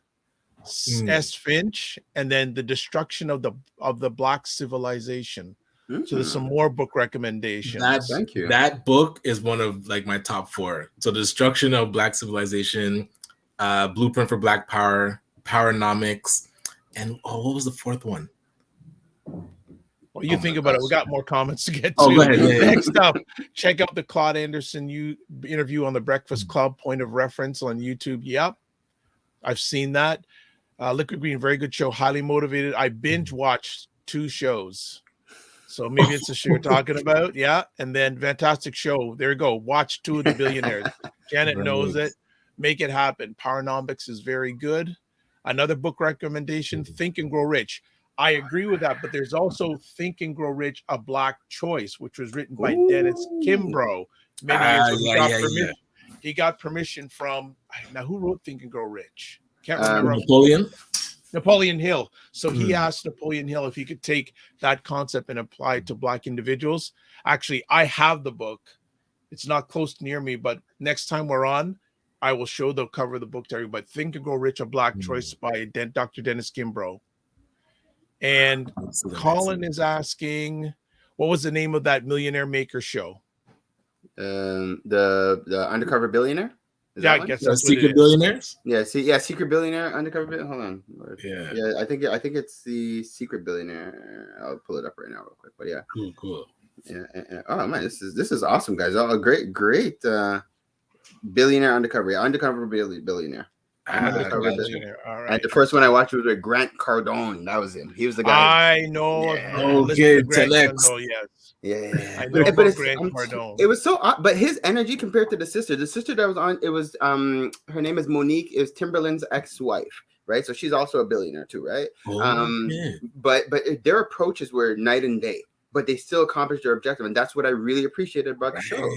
S. Finch, and then The Destruction of the Black Civilization. So there's some more book recommendations. Thank you. That book is one of like my top 4. So The Destruction of Black Civilization, Blueprint for Black Power, Powernomics, and what was the fourth one? Well, you think about it. We got more comments to get to. Oh, go ahead. Yeah. Next up, check out the Claude Anderson interview on the Breakfast Club, point of reference on YouTube. Yep, I've seen that. Liquid Green, very good show, highly motivated. I binge watched 2 shows. So maybe it's the show you're talking about. Yeah. And then fantastic show. There you go. Watch 2 of the Billionaires. Janet knows it. Make it happen. Powernomics is very good. Another book recommendation, Think and Grow Rich. I agree with that, but there's also Think and Grow Rich, A Black Choice, which was written by Dennis Kimbrough many years ago. He got permission from, now who wrote Think and Grow Rich? Can't remember. Napoleon Hill. So he asked Napoleon Hill if he could take that concept and apply it to Black individuals. Actually, I have the book. It's not close near me, but next time we're on, I will show the cover of the book to everybody. Think and Grow Rich, A Black Choice by Dr. Dennis Kimbrough. And Colin is asking, what was the name of that Millionaire Maker show? The Undercover Billionaire? I guess that's Secret Billionaires. Secret Billionaire, Undercover Billionaire. Hold on. I think it's the Secret Billionaire. I'll pull it up right now real quick. But yeah, cool. Yeah. Oh man, this is awesome, guys. Oh, great. Billionaire Undercover. Undercover Billionaire. Undercover Billionaire. All right. And the first one I watched was with Grant Cardone. That was him. He was the guy. I know. Yeah. Okay, yes. Yeah. I know but Grant Cardone. It was so odd, but his energy compared to the sister that was on, it was her name is Monique, is Timberland's ex-wife, right? So she's also a billionaire too, right? But their approaches were night and day, but they still accomplished their objective, and that's what I really appreciated about the show,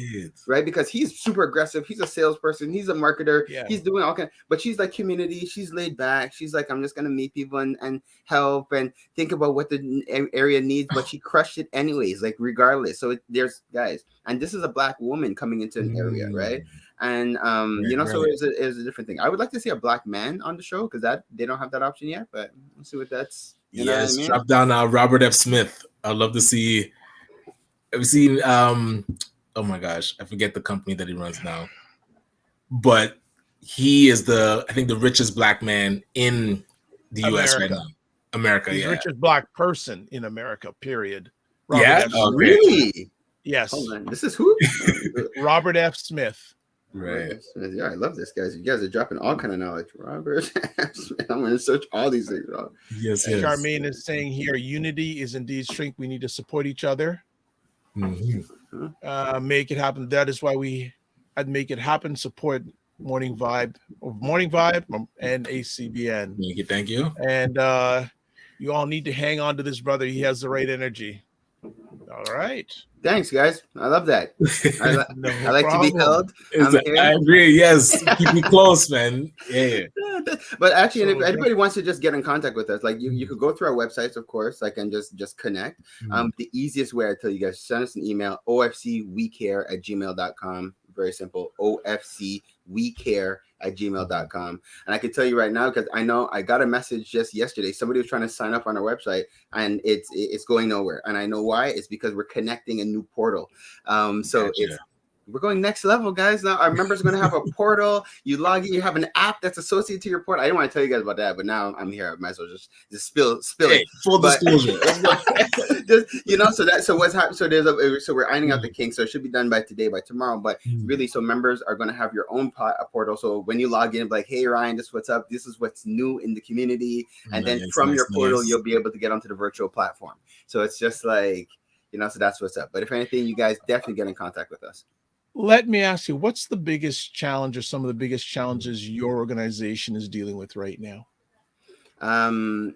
right? Because he's super aggressive, he's a salesperson, he's a marketer, he's doing all kind, but she's like community, she's laid back, she's like, I'm just gonna meet people and help and think about what the area needs, but she crushed it anyways, like regardless. So there's guys, and this is a Black woman coming into an area, right? And so it was a different thing. I would like to see a Black man on the show because that they don't have that option yet, but we'll see what that's. You know what I mean? Drop down Robert F. Smith. I'd love to see. Have you seen? Oh my gosh, I forget the company that he runs now, but he is I think the richest Black man in the U.S. right now. America, He's the richest Black person in America. Period. Robert F. Really? Yes. Hold on. This is who? Robert F. Smith. Right. Yeah, I love this, guys. You guys are dropping all kind of knowledge. Robert F. Smith. I'm going to search all these things. Yes. Charmaine is saying here, unity is indeed strength. We need to support each other. Make it happen. That is why I'd make it happen. Support Morning Vibe, and ACBN. Thank you. And you all need to hang on to this brother. He has the right energy. All right. Thanks, guys. I love that. I like to be held. I agree. Yes. Keep me close, man. Yeah. But actually, and if anybody wants to just get in contact with us, like you could go through our websites, of course, like and just connect. The easiest way I tell you guys, send us an email, ofcwecare@gmail.com. Very simple. ofcwecare@gmail.com. And I can tell you right now, because I know I got a message just yesterday. Somebody was trying to sign up on our website and it's going nowhere. And I know why. It's because we're connecting a new portal. We're going next level, guys. Now our members are going to have a portal. You log in, you have an app that's associated to your portal. I didn't want to tell you guys about that, but now I'm here. I might as well just spill it. Full disclosure. So what's happening? So we're ironing out the kinks. So it should be done by today, by tomorrow. But really, so members are going to have your own portal. So when you log in, like, hey Ryan, this is what's up. This is what's new in the community, and then from your portal, you'll be able to get onto the virtual platform. So it's just like, so that's what's up. But if anything, you guys definitely get in contact with us. Let me ask you, what's the biggest challenge or some of the biggest challenges your organization is dealing with right now? Two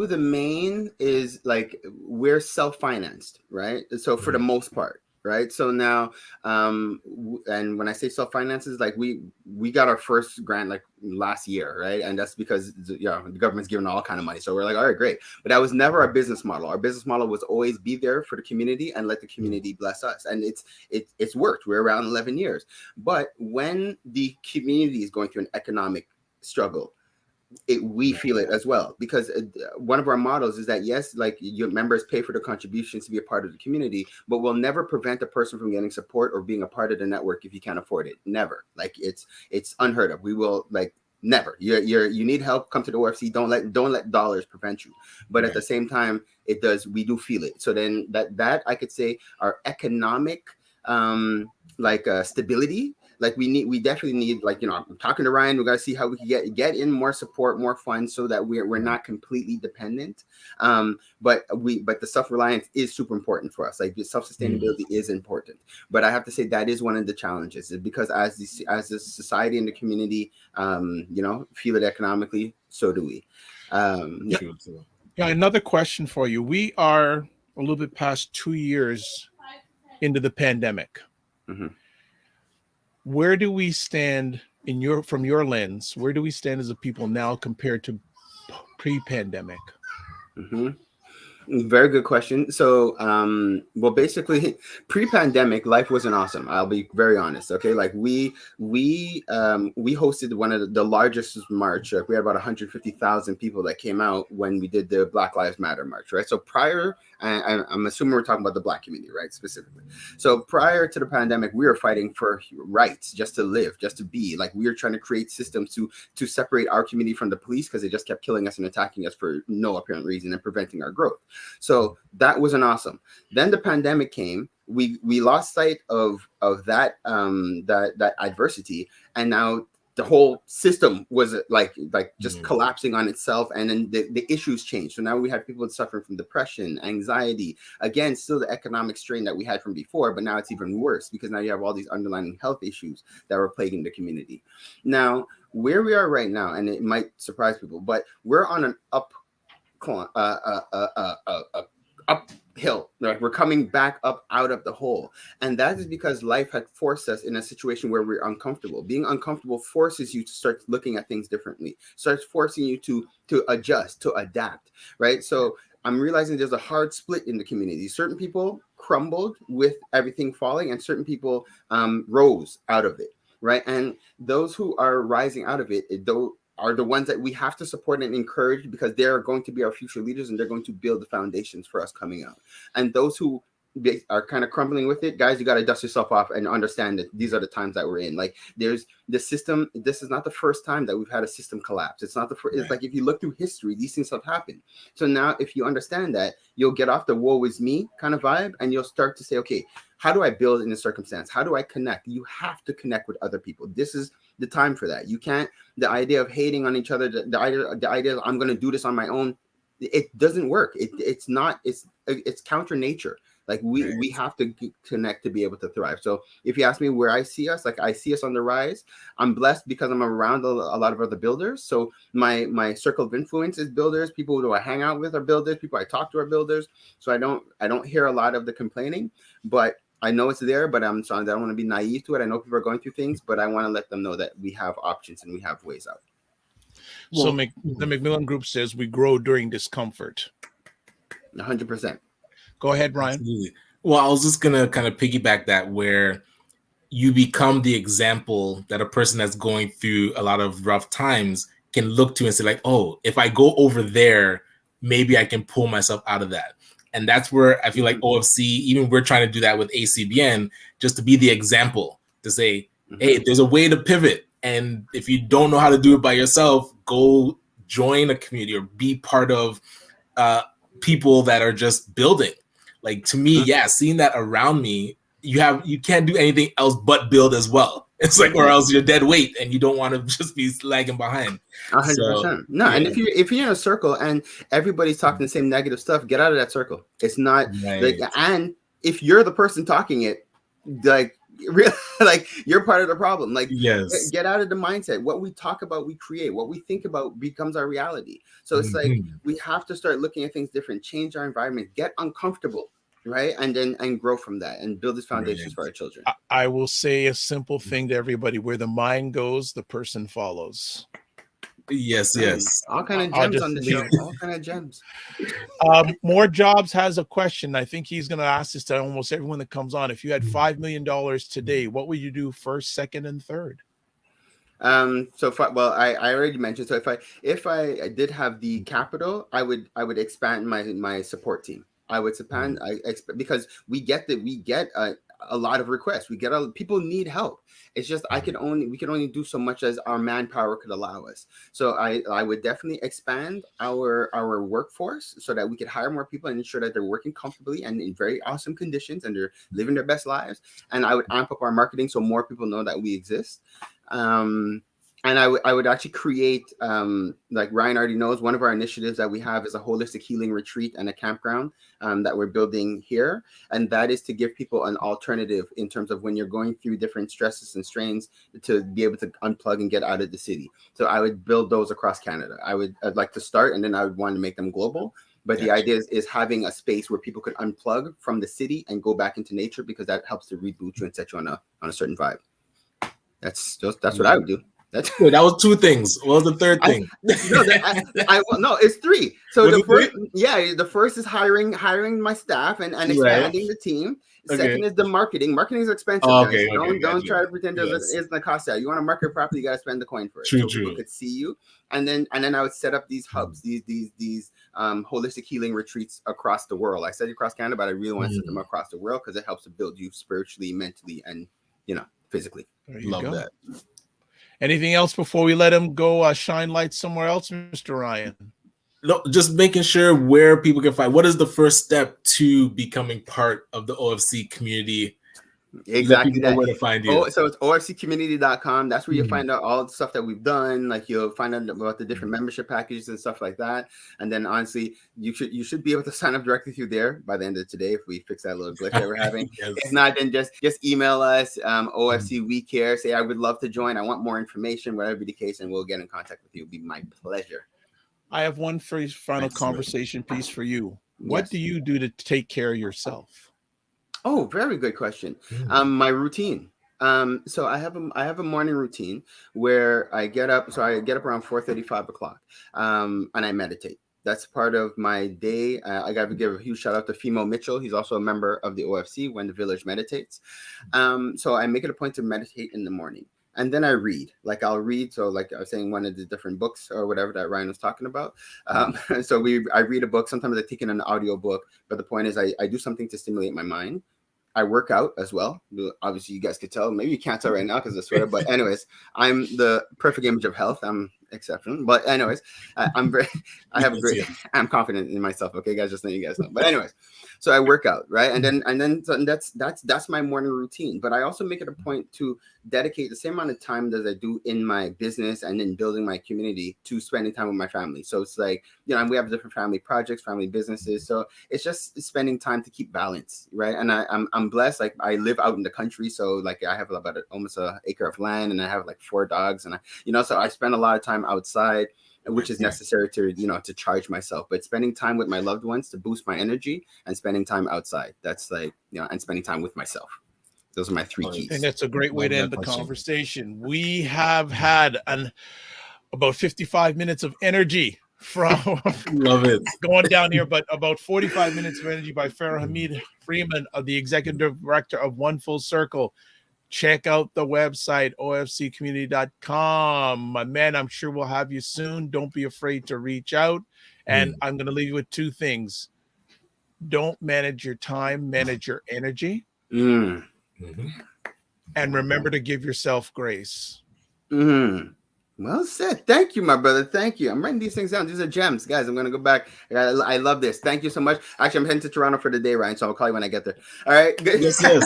of the main is like we're self-financed, right? So for the most part, right? So now, and when I say self-finance, is like we got our first grant like last year, right? And that's because the government's giving all kind of money. So we're like, all right, great. But that was never our business model. Our business model was always be there for the community and let the community bless us. And it's worked. We're around 11 years. But when the community is going through an economic struggle, we feel it as well, because one of our models is that, yes, like your members pay for the contributions to be a part of the community, but we'll never prevent a person from getting support or being a part of the network if you can't afford it. Never. Like it's unheard of. We will, like, never. You need help, come to the OFC. Don't let dollars prevent you. But at the same time, we do feel it. So then that I could say our economic stability. Like we definitely need, like, I'm talking to Ryan. We got to see how we can get in more support, more funds, so that we're not completely dependent. But the self-reliance is super important for us. Like the self-sustainability is important. But I have to say that is one of the challenges, because as the society and the community, feel it economically, so do we. Yeah. Another question for you. We are a little bit past 2 years into the pandemic. Mm-hmm. Where do we stand from your lens? Where do we stand as a people now compared to pre-pandemic? Mm-hmm. Very good question. So, well, basically, pre-pandemic, life wasn't awesome. I'll be very honest. Okay, like we hosted one of the largest march. Like we had about 150,000 people that came out when we did the Black Lives Matter march, right? So prior, I'm assuming we're talking about the Black community, right, specifically. So prior to the pandemic, we were fighting for rights, just to live, just to be. Like we were trying to create systems to separate our community from the police, because they just kept killing us and attacking us for no apparent reason and preventing our growth. So that wasn't awesome. Then the pandemic came. We lost sight of that that adversity, and now the whole system was like just collapsing on itself, and then the issues changed. So now we had people suffering from depression, anxiety, again, still the economic strain that we had from before, but now it's even worse, because now you have all these underlying health issues that were plaguing the community. Now, where we are right now, and it might surprise people, but we're on an uphill. Like we're coming back up out of the hole, and that is because life had forced us in a situation where we're uncomfortable. Being uncomfortable forces you to start looking at things differently, starts forcing you to adjust, to adapt, right? So I'm realizing there's a hard split in the community. Certain people crumbled with everything falling, and certain people rose out of it, right? And those who are rising out of it, are the ones that we have to support and encourage, because they're going to be our future leaders, and they're going to build the foundations for us coming out. And those who are kind of crumbling with it, guys, you got to dust yourself off and understand that these are the times that we're in. Like there's the system. This is not the first time that we've had a system collapse. It's not the first. It's like, if you look through history, these things have happened. So now if you understand that, you'll get off the woe is me kind of vibe, and you'll start to say, okay, how do I build in a circumstance? How do I connect? You have to connect with other people. This is the time for that. You can't, the idea of hating on each other, the idea of I'm going to do this on my own, it doesn't work. It's counter nature. Like we have to connect to be able to thrive. So if you ask me where I see us, like I see us on the rise. I'm blessed because I'm around a lot of other builders. So my circle of influence is builders. People who I hang out with are builders. People I talk to are builders. So I don't hear a lot of the complaining, but I know it's there, but I don't want to be naive to it. I know people are going through things, but I want to let them know that we have options and we have ways out. So the Macmillan Group says we grow during discomfort. 100%. Go ahead, Ryan. Absolutely. Well, I was just going to kind of piggyback that, where you become the example that a person that's going through a lot of rough times can look to and say, like, oh, if I go over there, maybe I can pull myself out of that. And that's where I feel like OFC, even we're trying to do that with ACBN, just to be the example, to say, hey, there's a way to pivot. And if you don't know how to do it by yourself, go join a community or be part of people that are just building. Like, to me, seeing that around me, you can't do anything else but build as well. It's like, or else you're dead weight and you don't want to just be lagging behind. 100%. So, no, yeah. And if you're in a circle and everybody's talking the same negative stuff, get out of that circle. It's not like, and if you're the person talking it, like, really, like, you're part of the problem. Like, get out of the mindset. What we talk about, we create. What we think about becomes our reality. So it's like, we have to start looking at things different, change our environment, get uncomfortable, right? And grow from that and build these foundations for our children. I will say a simple thing to everybody: where the mind goes, the person follows. Yes. All kind of gems on the show. All kind of gems. More Jobs has a question. I think he's going to ask this to almost everyone that comes on. If you had $5 million today, what would you do first, second, and third? I already mentioned. So if I did have the capital, I would expand my support team. I would expand because we get a lot of requests. People need help. It's just we can only do so much as our manpower could allow us. So I would definitely expand our workforce so that we could hire more people and ensure that they're working comfortably and in very awesome conditions and they're living their best lives. And I would amp up our marketing so more people know that we exist. And I would actually create, like Ryan already knows, one of our initiatives that we have is a holistic healing retreat and a campground that we're building here. And that is to give people an alternative in terms of when you're going through different stresses and strains to be able to unplug and get out of the city. So I would build those across Canada. I'd like to start, and then I would want to make them global. But the idea is having a space where people could unplug from the city and go back into nature, because that helps to reboot you and set you on a certain vibe. That's what I would do. Wait, that was two things. What was the third thing? No, it's three. So the first is hiring my staff and expanding the team. Second is the marketing. Marketing is expensive. Don't try to pretend there isn't a cost out. You want to market properly, you got to spend the coin for it. So people could see you. And then I would set up these hubs, these holistic healing retreats across the world. I said across Canada, but I really want to set them across the world because it helps to build you spiritually, mentally, and physically. Love that. Anything else before we let him go shine light somewhere else, Mr. Ryan? No, just making sure where people can find. What is the first step to becoming part of the OFC community? Exactly. Where to find you. So it's ofccommunity.com. That's where you'll find out all the stuff that we've done. Like you'll find out about the different membership packages and stuff like that. And then honestly, you should be able to sign up directly through there by the end of today if we fix that little glitch that we're having. Yes. If not, then just email us, OFC We Care. Say I would love to join. I want more information, whatever be the case, and we'll get in contact with you. It'll be my pleasure. I have one final conversation piece for you. What do you do to take care of yourself? Oh, very good question. My routine. So I have a morning routine where I get up. So I get up around 4:30, 5 o'clock, and I meditate. That's part of my day. I got to give a huge shout out to Fimo Mitchell. He's also a member of the OFC, When the Village Meditates. So I make it a point to meditate in the morning. And then I read, I'll read. So like I was saying, one of the different books or whatever that Ryan was talking about. So I read a book. Sometimes I take in an audio book, but the point is I do something to stimulate my mind. I work out as well. Obviously you guys could tell, maybe you can't tell right now because of the sweater, but anyways, I'm the perfect image of health. I'm exceptional, but anyways, I'm confident in myself. Okay, guys, just letting you guys know. But anyways, so I work out, right? And then that's my morning routine. But I also make it a point to dedicate the same amount of time as I do in my business and in building my community to spending time with my family. So it's like, we have different family projects, family businesses. So it's just spending time to keep balance, right? And I'm blessed. Like I live out in the country, so like I have about almost an acre of land, and I have like 4 dogs, and so I spend a lot of time outside, which is necessary to charge myself. But spending time with my loved ones to boost my energy, and spending time outside, that's like, and spending time with myself. Those are my 3 keys. And that's a great way to end the conversation. We have had about 55 minutes of energy from love it going down here, but about 45 minutes of energy by Pharaoh Hameed, Freeman, of the executive director of Ond Full Circle. Check out the website, ofccommunity.com. My man, I'm sure we'll have you soon. Don't be afraid to reach out. And I'm going to leave you with 2 things. Don't manage your time, manage your energy. And remember to give yourself grace. Well said. Thank you, my brother. Thank you. I'm writing these things down. These are gems, guys. I'm going to go back. I love this. Thank you so much. Actually, I'm heading to Toronto for the day, Ryan, so I'll call you when I get there. All right. Good. Yes. You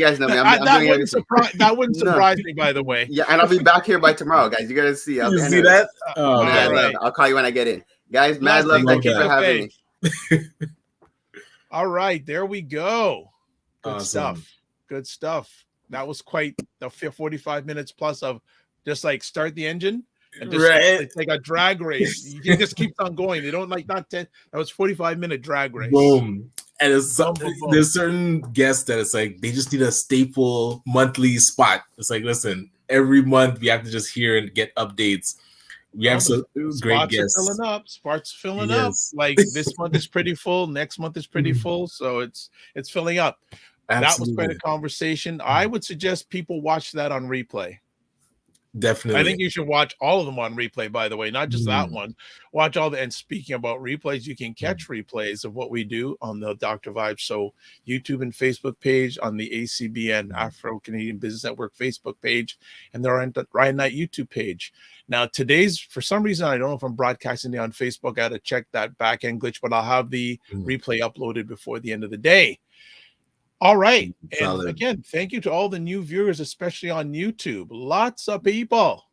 guys know me. That wouldn't surprise me, by the way. Yeah, and I'll be back here by tomorrow, guys. You got to see. You see that? Oh, right. I'll call you when I get in. Guys, mad love. Thank you for having me. All right. There we go. Good stuff. Good stuff. That was quite the 45 minutes plus of just like start the engine and just it's like a drag race. You just keep on going. They don't not 10. That was 45-minute drag race. Boom. And there's certain guests that it's like they just need a staple monthly spot. It's like, listen, every month we have to just hear and get updates. We have some great guests. Spots filling up. Like this month is pretty full. Next month is pretty full. So it's filling up. That was quite a Absolutely. conversation. I would suggest people watch that on replay. Definitely. I think you should watch all of them on replay, by the way, not just that Mm. one. Watch all the, and speaking about replays, you can catch replays of what we do on the Dr. Vibe Show YouTube and Facebook page, on the ACBN Afro Canadian Business Network Facebook page, and the Ryan Knight YouTube page. Now, today's, for some reason, I don't know if I'm broadcasting it on Facebook. I got to check that back end glitch, but I'll have the replay uploaded before the end of the day. All right. And again, thank you to all the new viewers, especially on YouTube. Lots of people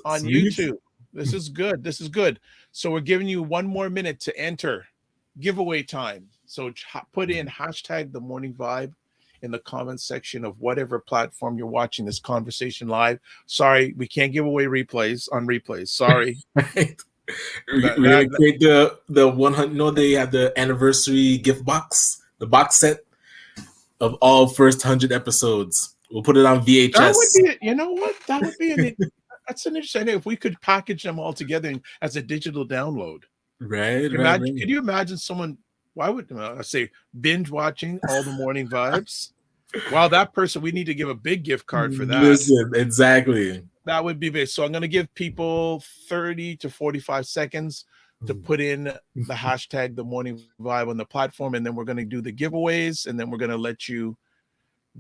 on YouTube. This is good. This is good. So we're giving you 1 more minute to enter giveaway time. So put in hashtag the morning vibe in the comments section of whatever platform you're watching this conversation live. Sorry, we can't give away replays on replays. Sorry. We're gonna create the 100. No, they have the anniversary gift box, the box set of all first 100 episodes. We'll put it on VHS. That would be, you know what? That would be that's an interesting idea. If we could package them all together as a digital download. Right. Could you imagine someone, why would I say binge watching all the morning vibes? Wow, that person, we need to give a big gift card for that. Listen, exactly. That would be big. So I'm going to give people 30 to 45 seconds to put in the hashtag the morning vibe on the platform, and then we're going to do the giveaways, and then we're going to let you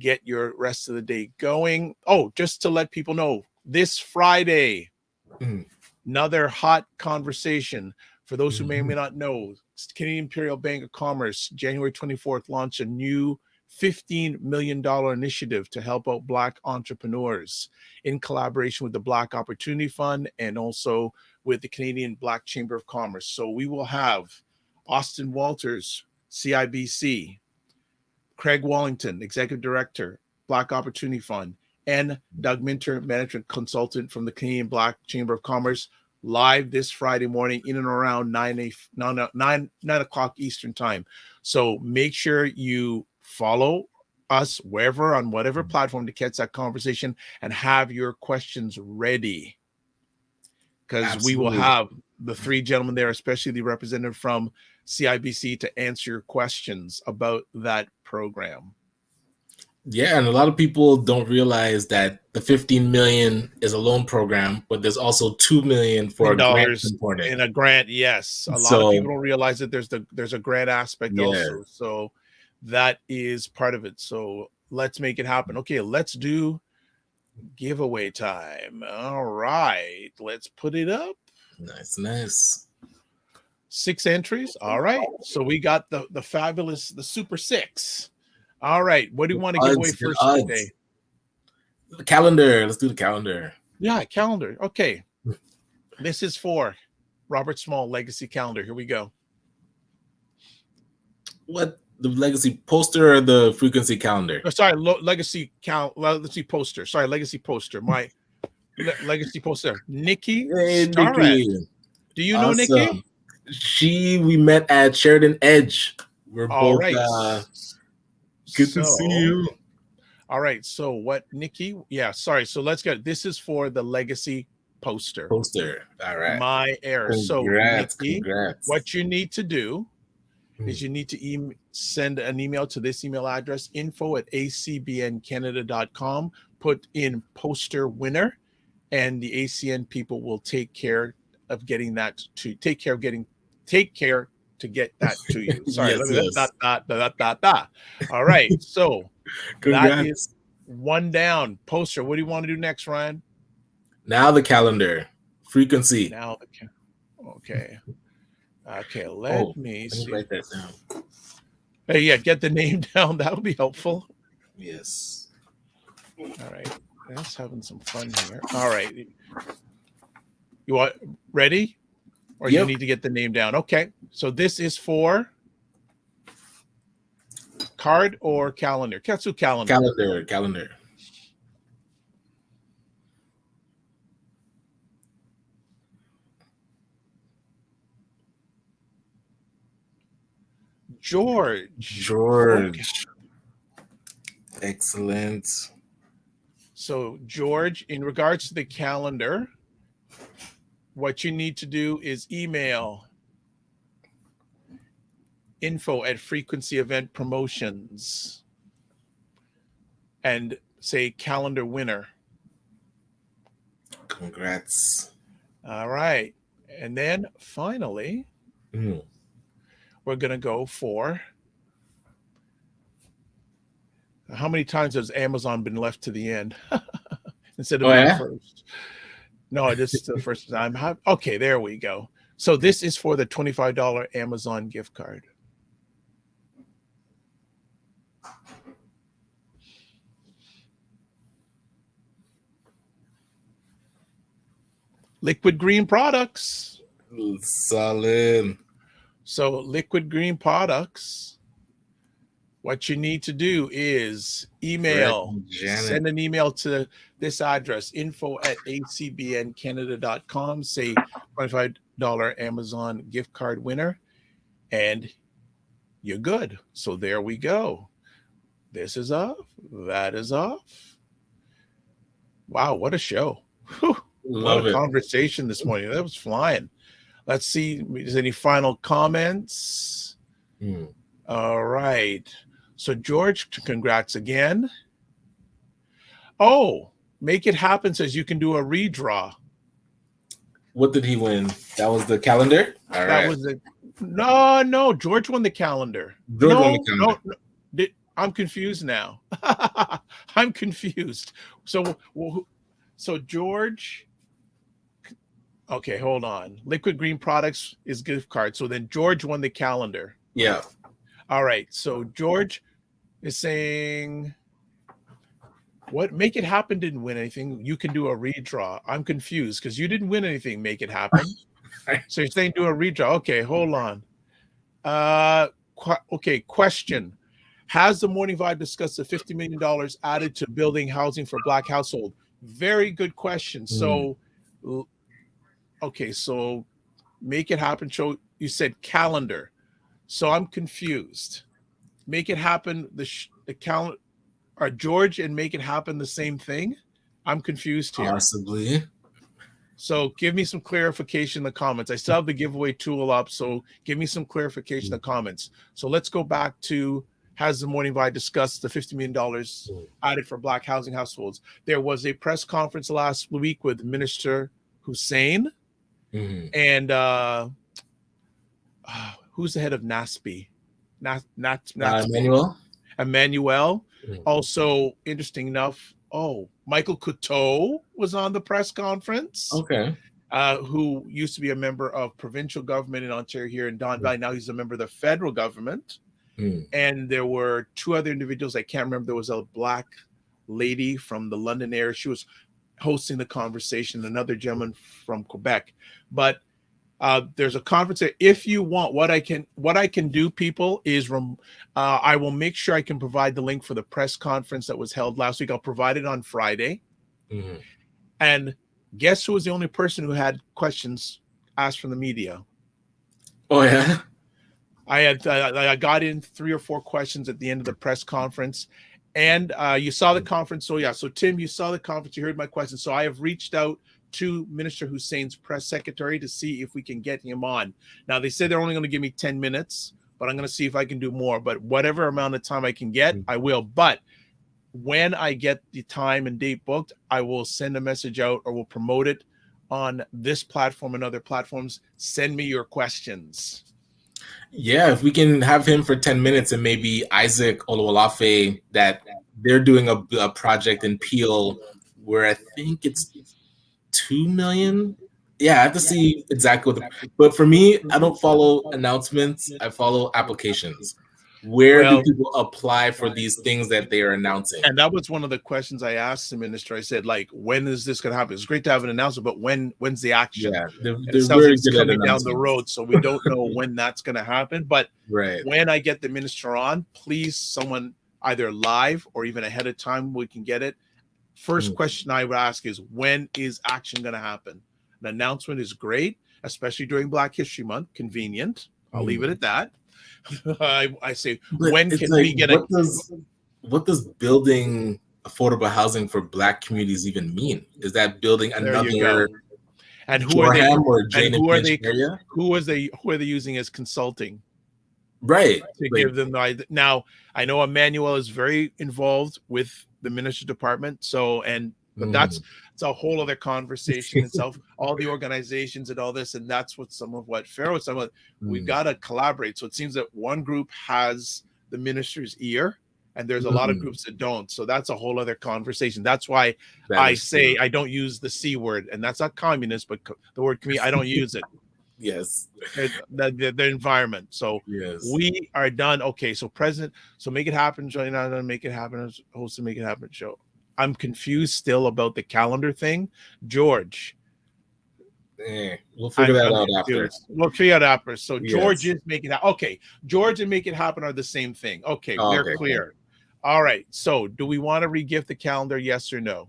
get your rest of the day going. Oh, just to let people know, this Friday, another hot conversation. For those who may or may not know, Canadian Imperial Bank of Commerce, January 24th, launched a new $15 million initiative to help out Black entrepreneurs in collaboration with the Black Opportunity Fund and also with the Canadian Black Chamber of Commerce. So we will have Austin Walters, CIBC, Craig Wallington, Executive Director, Black Opportunity Fund, and Doug Minter, Management Consultant from the Canadian Black Chamber of Commerce, live this Friday morning in and around 9 o'clock Eastern time. So make sure you follow us wherever, on whatever platform, to catch that conversation and have your questions ready. Because we will have the 3 gentlemen there, especially the representative from CIBC, to answer your questions about that program. Yeah, and a lot of people don't realize that the 15 million is a loan program, but there's also $2 million for a grant component. In a grant, yes. A lot of people don't realize that there's a grant aspect also. So that is part of it. So let's make it happen. Okay, let's do giveaway time. All right, let's put it up. Nice. 6 entries. All right, so we got the fabulous, the Super 6. All right, what do you want to give away first today? The calendar. Let's do the calendar. Yeah, calendar. Okay, this is for Robert Small Legacy Calendar. Here we go. What, the legacy poster or the frequency calendar? Oh, sorry, legacy poster. Sorry, legacy poster. My legacy poster. Nikki. Hey, Nikki. Do you know Nikki? We met at Sheridan Edge. We're all both right. Good to see you. All right. So what, Nikki? Yeah, sorry. So let's go. This is for the legacy poster. All right. My error. Congrats, so Nikki, what you need to do is you need to send an email to this email address, info@acbncanada.com. Put in poster winner, and the ACN people will take care to get that to you. Sorry. All right. So that is 1 down. Poster. What do you want to do next, Ryan? Now the calendar. Frequency. Now, okay. Let me see. Write that down. Hey, yeah, get the name down. That'll be helpful. Yes. All right. Let's having some fun here. All right. You want ready? Or you need to get the name down? Okay. So this is for card or calendar? Katsu calendar. Calendar. George. Okay. Excellent. So George, in regards to the calendar, what you need to do is email info@frequency event promotions. and say calendar winner. Congrats. All right. And then finally, we're going to go for, how many times has Amazon been left to the end instead of being first? No, this is the first time. Okay, there we go. So this is for the $25 Amazon gift card. Liquid Green Products. Solid. So Liquid Green Products, what you need to do is send an email to this address, info@acbncanada.com, say $25 Amazon gift card winner, and you're good. So there we go. This is off. That is off. Wow, what a show. Whew. What a conversation this morning. That was flying. Let's see if there's any final comments. All right. So George, congrats again. Oh, Make It Happen says you can do a redraw. What did he win? That was the calendar? All right. Was the no. George won the calendar. George won the calendar. No. I'm confused now. I'm confused. So George. Okay, hold on. Liquid Green Products is gift card. So then George won the calendar. Yeah. All right. So George is saying, what? Make It Happen didn't win anything. You can do a redraw. I'm confused because you didn't win anything. Make It Happen. So you're saying do a redraw. Okay, hold on. Okay, question. Has the Morning Vibe discussed the $50 million added to building housing for Black household? Very good question. So, okay, so Make It Happen show, you said calendar. So I'm confused. Make It Happen, the calendar, are George and Make It Happen the same thing? I'm confused here. Possibly. So give me some clarification in the comments. I still have the giveaway tool up, so give me some clarification in the comments. So let's go back to, has the Morning Vibe discussed the $50 million added for Black housing households? There was a press conference last week with Minister Hussein and who's the head of NASB? Emmanuel. Also, interesting enough, Michael Couteau was on the press conference. Okay. Who used to be a member of provincial government in Ontario here in Don Valley. Now he's a member of the federal government. And there were two other individuals. I can't remember. There was a Black lady from the London area. She was hosting the conversation. Another gentleman from Quebec. But there's a conference there. If you want, what I can do, people, is I will make sure I can provide the link for the press conference that was held last week. I'll provide it on Friday. And guess who was the only person who had questions asked from the media? Oh yeah. I got in 3 or 4 questions at the end of the press conference, and you saw the conference. So Tim, you saw the conference. You heard my question. So I have reached out to Minister Hussein's press secretary to see if we can get him on. Now they said they're only going to give me 10 minutes, but I'm going to see if I can do more. But whatever amount of time I can get, I will. But when I get the time and date booked, I will send a message out or will promote it on this platform and other platforms. Send me your questions. Yeah, if we can have him for 10 minutes and maybe Isaac Oluwalafe, that they're doing a project in Peel where I think it's 2 million. Yeah, I have to see exactly but for me, I don't follow announcements. I follow applications. Where do people apply for these things that they are announcing? And that was one of the questions I asked the minister. I said, like, when is this going to happen? It's great to have an announcement, but when's the action? Yeah, they're very good coming down the road, so we don't know when that's going to happen. But when I get the minister on, please, someone either live or even ahead of time, we can get it. First question I would ask is, when is action going to happen? An announcement is great, especially during Black History Month. Convenient. I'll leave it at that. I say, but when can we get what does building affordable housing for Black communities even mean? Is that building another and who are they using as consulting? Right. To give them the idea. Now, I know Emmanuel is very involved with the ministry department. So, but that's it's a whole other conversation itself. All the organizations and all this, and that's what some of what Pharaoh was talking about. We've got to collaborate. So it seems that one group has the minister's ear, and there's a lot of groups that don't. So that's a whole other conversation. That's why I say I don't use the C word, and that's not communist, but the word community, I don't use it. Yes. The environment. So we are done. Okay. So president, so make it happen. Join on make it happen. Host to Make It Happen show. I'm confused still about the calendar thing. George. We'll figure that out after. We'll figure it out after. So George is Make It Happen. Okay. George and Make It Happen are the same thing. Okay. We're clear. Okay. All right. So do we want to regift the calendar? Yes or no?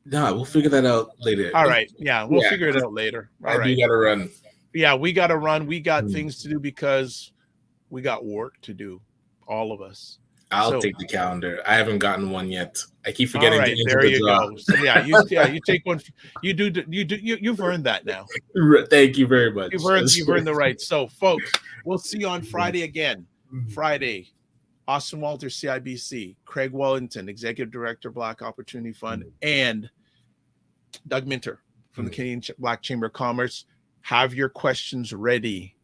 No, we'll figure that out later. All right. Yeah, we'll figure it out later. All right. We got to run. Yeah, we got to run. We got things to do because we got work to do, all of us. I'll take the calendar. I haven't gotten one yet. I keep forgetting. All right, there you go. So you take one. You've earned that now. Thank you very much. You've earned the right. So, folks, we'll see you on Friday again. Friday. Austin Walter, CIBC, Craig Wellington, Executive Director, Black Opportunity Fund, and Doug Minter from the Canadian Black Chamber of Commerce. Have your questions ready.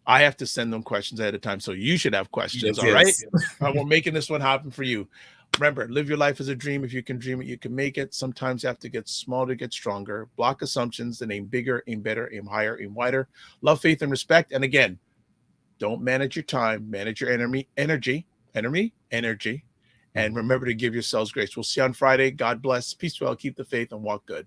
I have to send them questions ahead of time, so you should have questions, all right? We're making this one happen for you. Remember, live your life as a dream. If you can dream it, you can make it. Sometimes you have to get smaller to get stronger. Block assumptions, then aim bigger, aim better, aim higher, aim wider. Love, faith, and respect. And again, don't manage your time. Manage your energy. And remember to give yourselves grace. We'll see you on Friday. God bless. Peace well. Keep the faith and walk good.